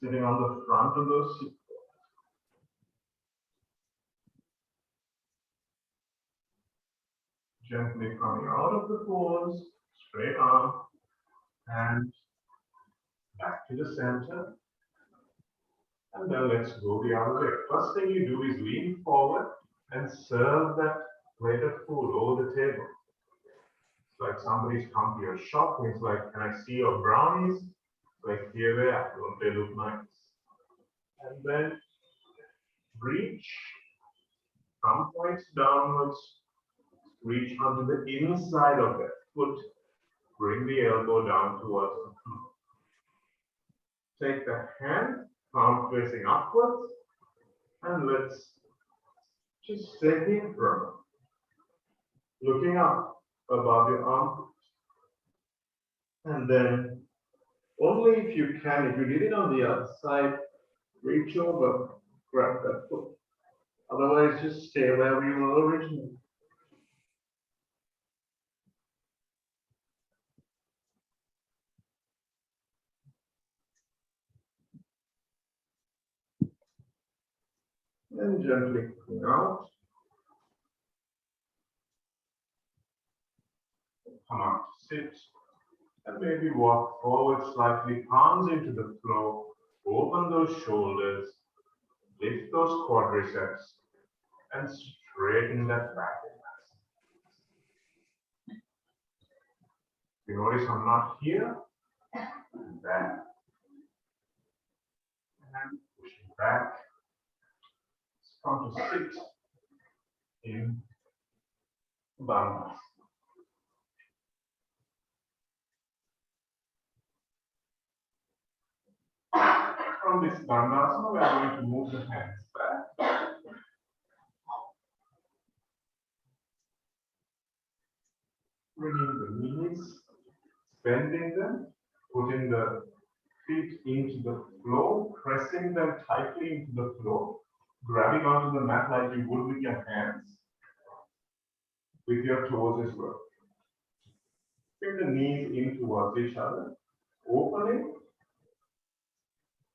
Sitting on the front of those seats. Gently coming out of the pose, straight arm, and back to the center. And then let's go the other way. First thing you do is lean forward and serve that plate of food over the table. It's like somebody's come to your shop and it's like, can I see your brownies? Like, here they are, don't they look nice? And then reach, thumb points downwards, reach onto the inside of that foot, bring the elbow down towards the floor. Take the hand, palm facing upwards, and let's just stay here for a moment. Looking up above your armpit. And then only if you can, if you did it on the other side, reach over, grab that foot. Otherwise, just stay where we were originally. And gently coming out. Come up to sit. And maybe walk forward slightly, palms into the floor. Open those shoulders. Lift those quadriceps. And straighten that back. You notice I'm not here. And back. And pushing back. Come to sit in Vinyasa. From this Vinyasa, we are going to move the hands back. Bringing the knees, bending them, putting the feet into the floor, pressing them tightly into the floor, grabbing onto the mat like you would with your hands, with your toes as well. Bring the knees in towards each other, opening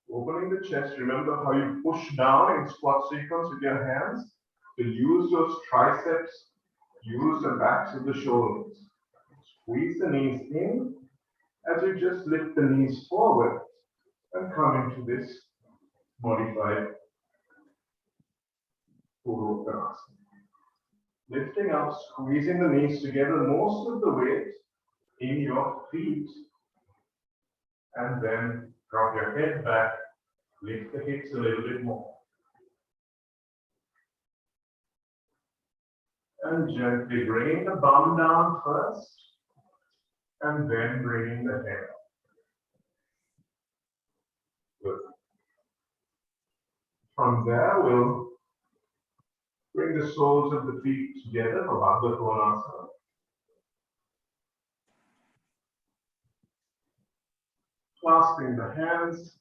the chest. Remember how you push down in squat sequence with your hands to use those triceps, use the backs of the shoulders. Squeeze the knees in as you just lift the knees forward and come into this modified Purvottanasana. Lifting up, squeezing the knees together, most of the weight in your feet, and then drop your head back, lift the hips a little bit more. And gently bringing the bum down first, and then bringing the head up. Good. From there, we'll bring the soles of the feet together for Baddha Konasana. Clasping the hands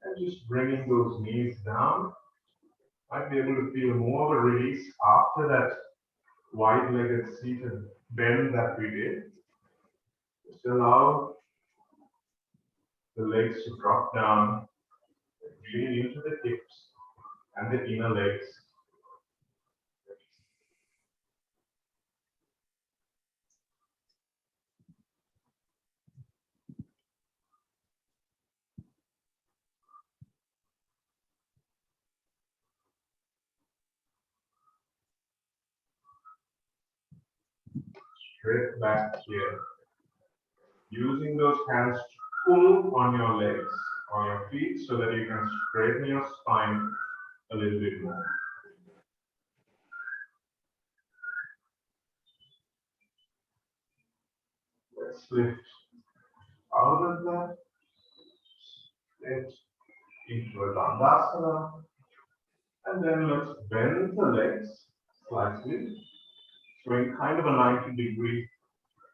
and just bringing those knees down. Might be able to feel more of a release after that wide-legged seated bend that we did. Just allow the legs to drop down, really into the hips and the inner legs. Straight back here. Using those hands to pull on your legs, on your feet, so that you can straighten your spine a little bit more. Let's lift out of that, lift into a Dandasana, and then let's bend the legs slightly, so in kind of a 90-degree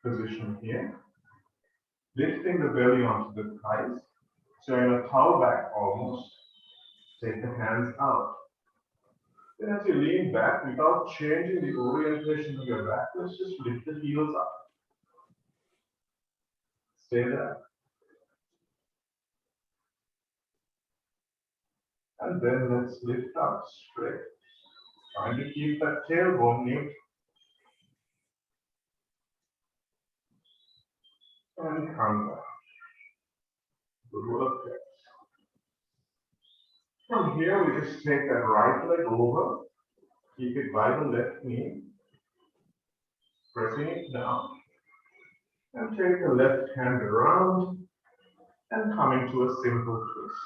position here. Lifting the belly onto the thighs, so in a towel back almost. Take the hands out. Then as you lean back, without changing the orientation of your back, let's just lift the heels up. Stay there. And then let's lift up straight. Trying to keep that tailbone neutral. And come back. Good work there. From here, we just take that right leg over. Keep it by the left knee. Pressing it down. And take the left hand around and come into a simple twist.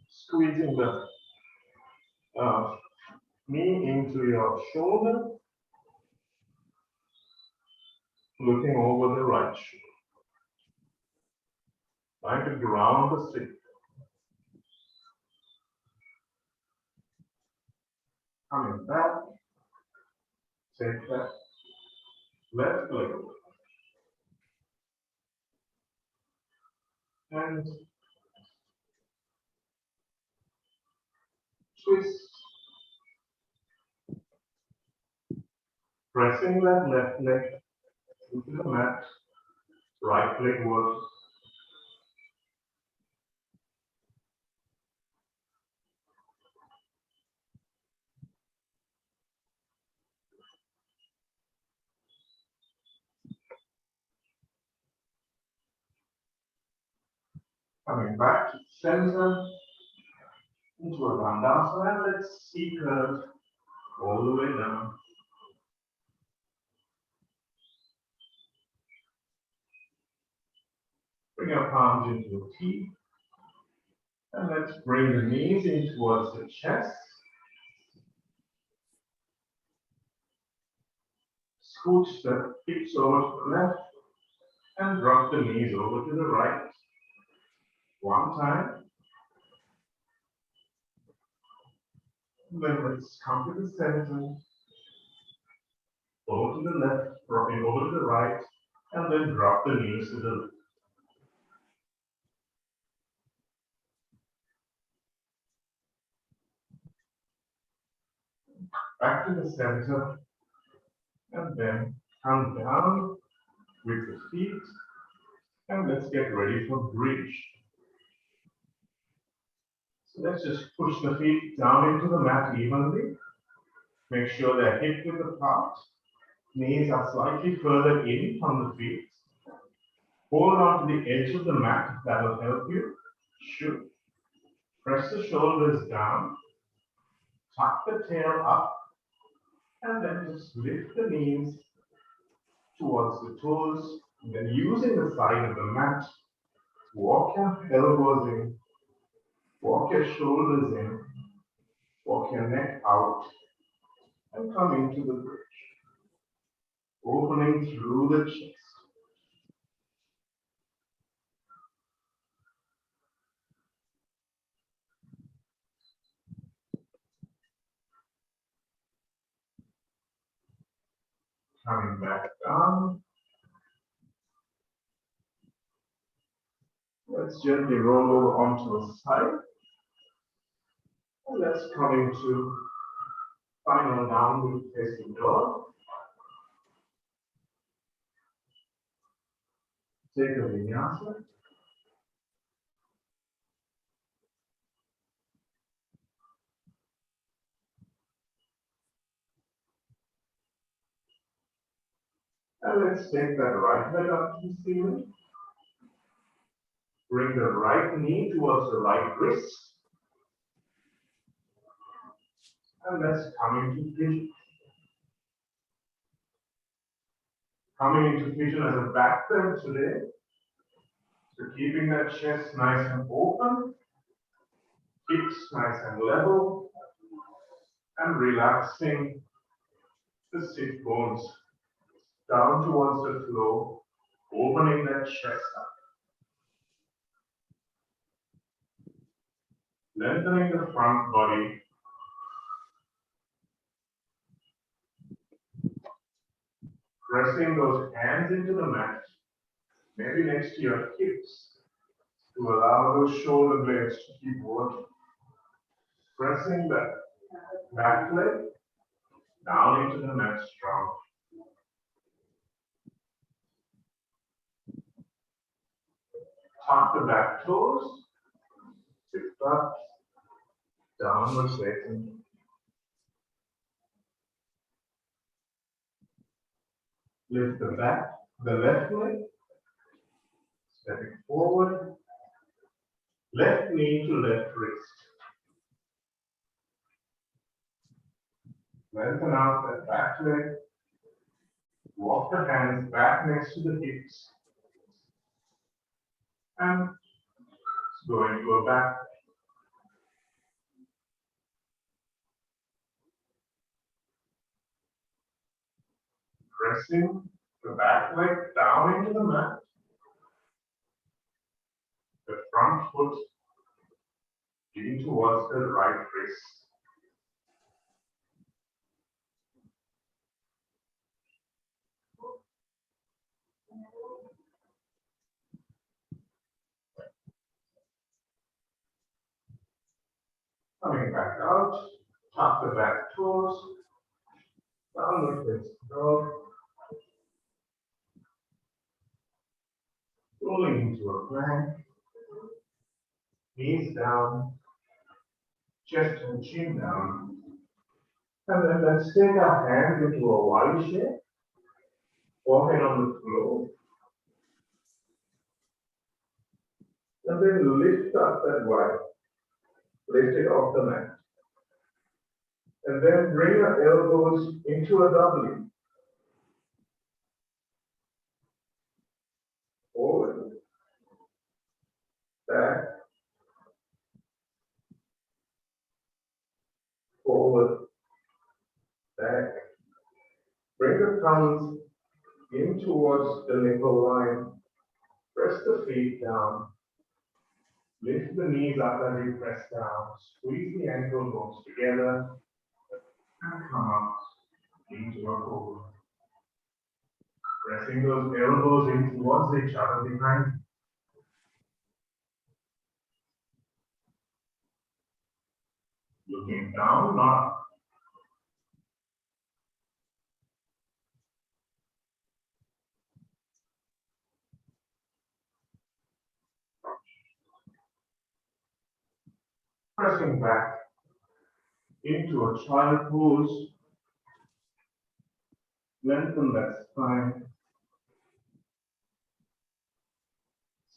Squeezing the knee into your shoulder, looking over the right shoulder. Trying to ground the sit. Coming back, take that left leg over. And twist. Pressing that left leg into the mat, right leg work. Coming back to center, into a Vinyasa, and let's see curve all the way down. Bring our palms into the teeth, and let's bring the knees in towards the chest. Scooch the hips over to the left, and drop the knees over to the right. One time. Then let's come to the center, over to the left, dropping over to the right, and then drop the knees to the left. Back to the center, and then come down with the feet, and let's get ready for bridge. So let's just push the feet down into the mat evenly. Make sure they're hip width apart. Knees are slightly further in from the feet. Hold on to the edge of the mat, that will help you. Shoot. Press the shoulders down. Tuck the tail up. And then just lift the knees towards the toes. And then using the side of the mat, walk your elbows in. Walk your shoulders in. Walk your neck out. And come into the bridge. Opening through the chest. Coming back down. Let's gently roll over onto the side. And let's come into final downward facing dog. Take a vinyasa. And let's take that right leg up to the ceiling. Bring the right knee towards the right wrist. And let's come into pigeon. Coming into pigeon as a back bend today. So keeping that chest nice and open. Hips nice and level. And relaxing the sit bones down towards the floor, opening that chest up. Lengthening the front body. Pressing those hands into the mat, maybe next to your hips, to allow those shoulder blades to keep working. Pressing the back leg down into the next round. Tuck the back toes, sit up, downward facing. Lift the left leg, stepping forward, left knee to left wrist. Lengthen out that back leg, walk the hands back next to the hips, and go into a back. Pressing the back leg down into the mat, the front foot leading towards the right wrist. Coming back out, tuck the back toes, downward facing dog, rolling into a plank, knees down, chest and chin down. And then let's take our hands into a Y shape, forehead on the floor. And then lift up that Y, lift it off the mat. And then bring your elbows into a W. Forward, back, forward, back. Bring the thumbs in towards the nipple line. Press the feet down. Lift the knees up as you press down. Squeeze the ankle bones together. And come up into a cobra. Pressing those elbows in towards each other behind. Looking down, not up. Pressing back into a child pose. Lengthen that spine.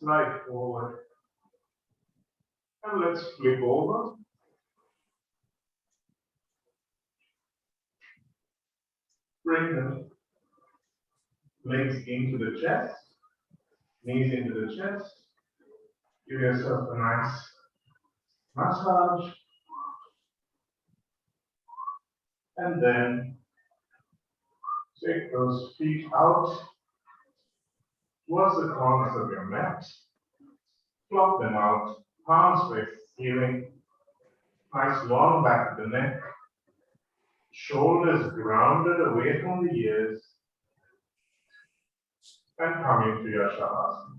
Slide forward. And let's flip over. Bring the legs into the chest, knees into the chest. Give yourself a nice massage. And then take those feet out towards the corners of your mat. Flop them out, palms face the ceiling. Nice long back of the neck. Shoulders grounded away from the ears. And come into your shavasana.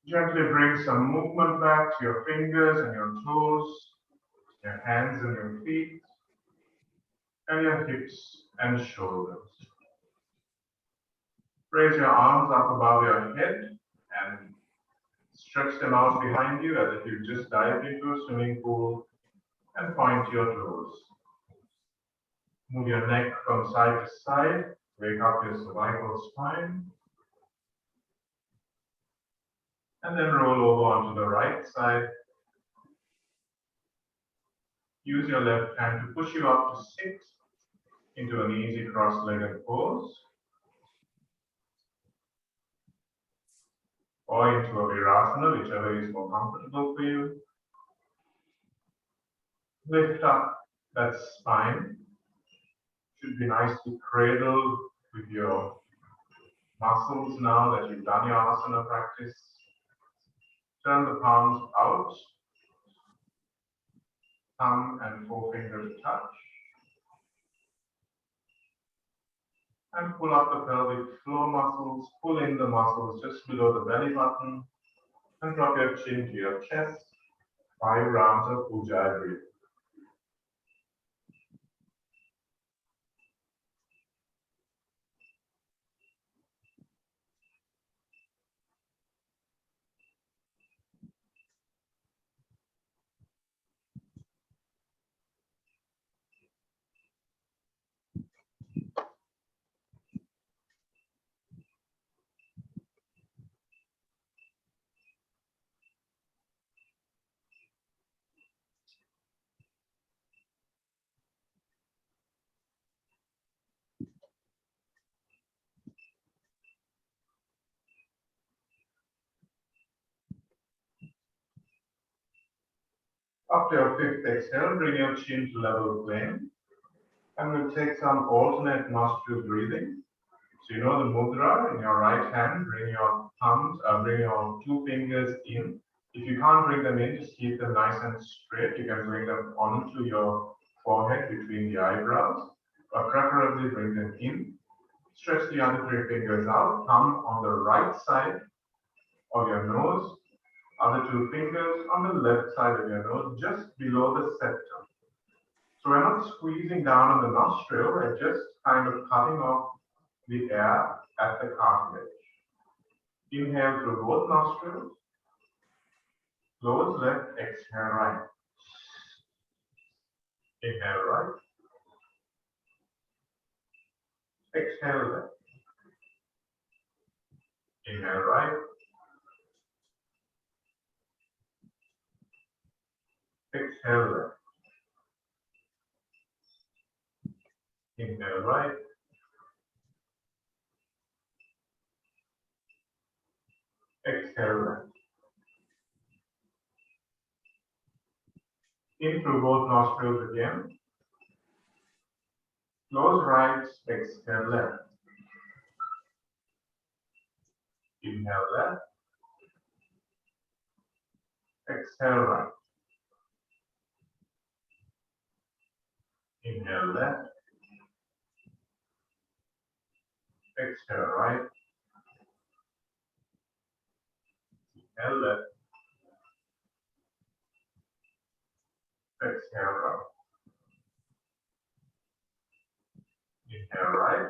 Gently bring some movement back to your fingers and your toes, your hands and your feet, and your hips and shoulders. Raise your arms up above your head and stretch them out behind you as if you just dived into a swimming pool, and point to your toes. Move your neck from side to side, wake up your cervical spine, and then roll over onto the right side. Use your left hand to push you up to sit into an easy cross-legged pose, or into a Virasana, whichever is more comfortable for you. Lift up that spine. Should be nicely cradled with your muscles now that you've done your asana practice. Turn the palms out, thumb and forefinger touch, and pull up the pelvic floor muscles, pull in the muscles just below the belly button, and drop your chin to your chest. 5 rounds of Ujjayi breathing. After your 5th exhale, bring your chin to level plane, and we'll take some alternate nostril breathing. So you know the mudra in your right hand, bring your bring your 2 fingers in. If you can't bring them in, just keep them nice and straight. You can bring them onto your forehead between the eyebrows, but preferably bring them in. Stretch the other 3 fingers out, thumb on the right side of your nose, other 2 fingers on the left side of your nose, just below the septum. So we're not squeezing down on the nostril, we're just kind of cutting off the air at the cartilage. Inhale through both nostrils, close left, exhale right. Inhale right, exhale left. Inhale right, exhale left. Inhale right, exhale left. In through both nostrils again. Close right, exhale left. Inhale left, exhale right. Inhale left, exhale right. Inhale left, exhale right. Inhale right,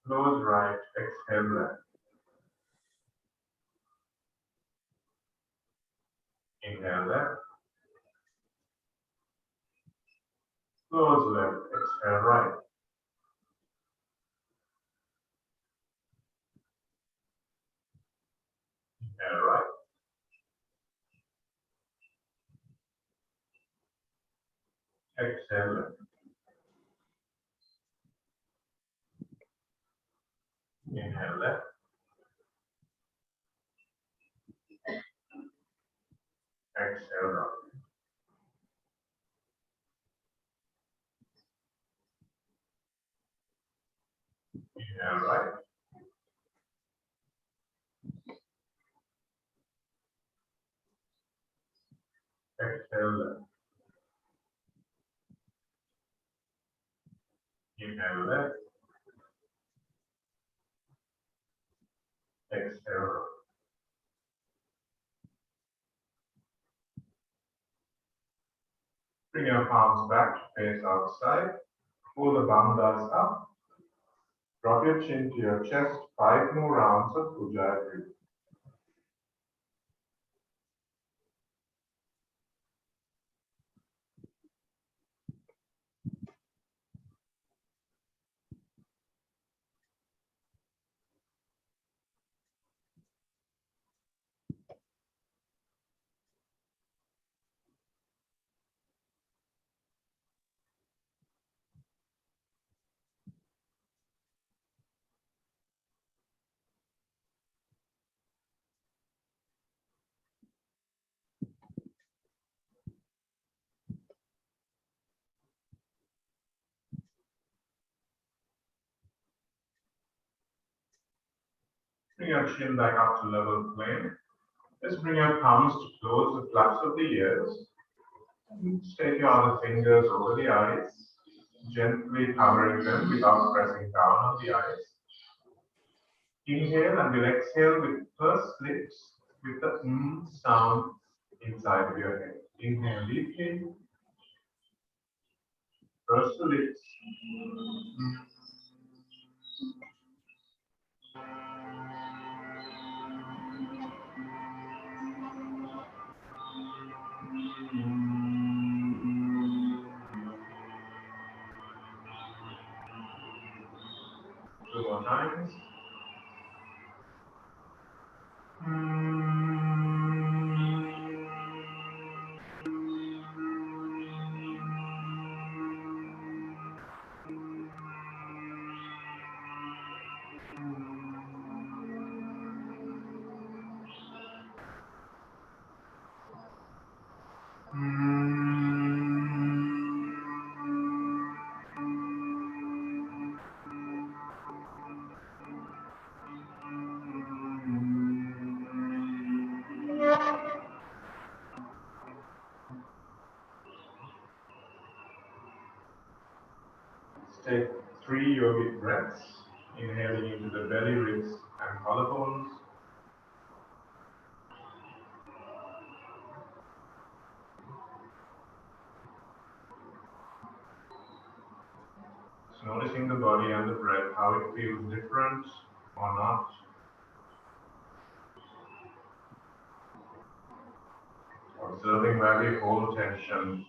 close right, exhale left. Inhale left, close left, exhale right. Inhale right, exhale left. Inhale left, exhale right. Inhale right, exhale left. Inhale left, Bring your palms back to face outside. Pull the bandhas up. Drop your chin to your chest. 5 more rounds of Ujjayi breathing. Bring your chin back up to level plane. Just bring your thumbs to close the flaps of the ears. Take your other fingers over the eyes, gently covering them without pressing down on the eyes. Inhale and you'll exhale with first lips with the sound inside of your head. Inhale deeply. First the lips. Two more times. Take 3 yogic breaths, inhaling into the belly, ribs, and collarbones. Just noticing the body and the breath, how it feels different or not. Observing where we hold tension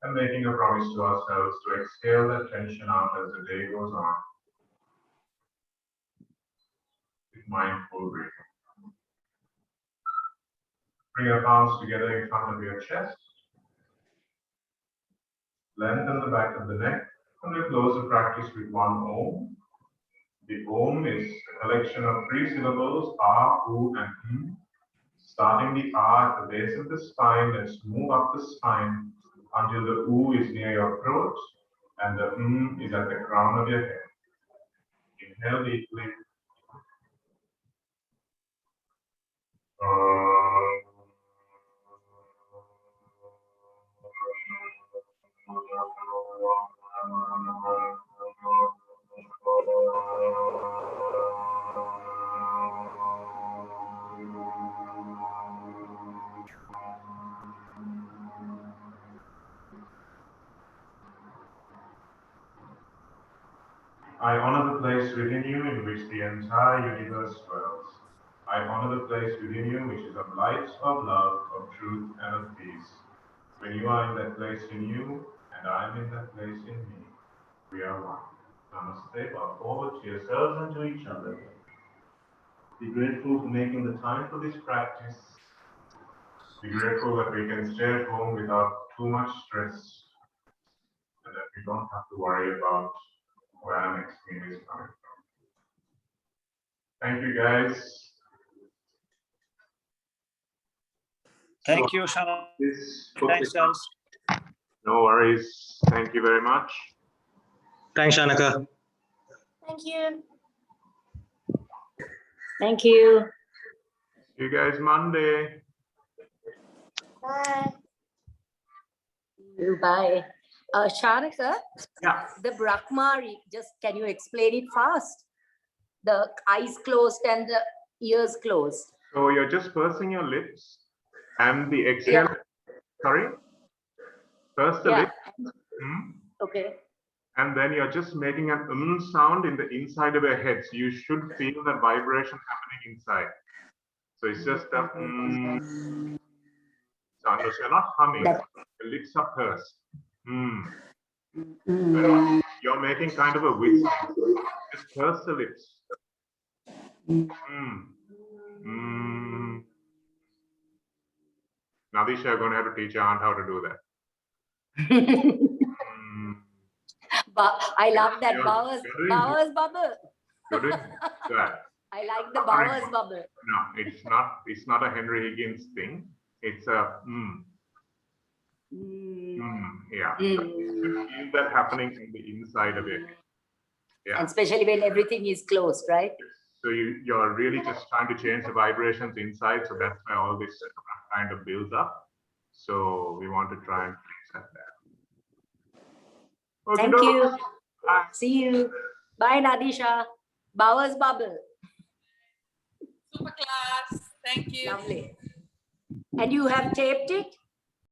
and making a promise to ourselves to exhale that tension out as the day goes on with mindful breathing. Bring your palms together in front of your chest. Lengthen the back of the neck, and we'll close the practice with one Om. The Om is a collection of 3 syllables, A, U, and Starting the A at the base of the spine, let's move up the spine until the U is near your throat and the is at the crown of your head. Inhale deeply. I honor the place within you in which the entire universe dwells. I honor the place within you which is of light, of love, of truth, and of peace. When you are in that place in you, and I am in that place in me, we are one. Namaste. Bow forward to yourselves and to each other. Be grateful for making the time for this practice. Be grateful that we can stay at home without too much stress, and that we don't have to worry about where our next meal is coming from. Thank you, guys. Thank you, Shana. Thanks, guys. No worries. Thank you very much. Thanks, Shanaka. Thank you. Thank you. See you guys Monday. Bye. Bye. Shanaka, Yeah. the Brahmari, just can you explain it fast? The eyes closed and the ears closed. So you're just pursing your lips, and the exhale Sorry? First the Yeah. lips. Okay. And then you're just making an sound in the inside of your head. So you should feel that vibration happening inside. So it's just a sound. So you're not humming. That- Your lips are pursed. You're making kind of a whistling. Just purse the lips. Nadisha, you're going to have to teach your aunt how to do that. But I love that You're Bowers bubble. You're doing that. I like the Bowers bubble. No, it's not. It's not a Henry Higgins thing. It's a yeah. You should feel that happening in the inside of it. Yeah. And especially when everything is closed, right? So you're really just trying to change the vibrations inside. So that's why all this kind of builds up. So we want to try and fix that there. Okay, Thank you. Bye. See you. Bye, Nadisha. Bowers bubble. Super class. Thank you. Lovely. And you have taped it?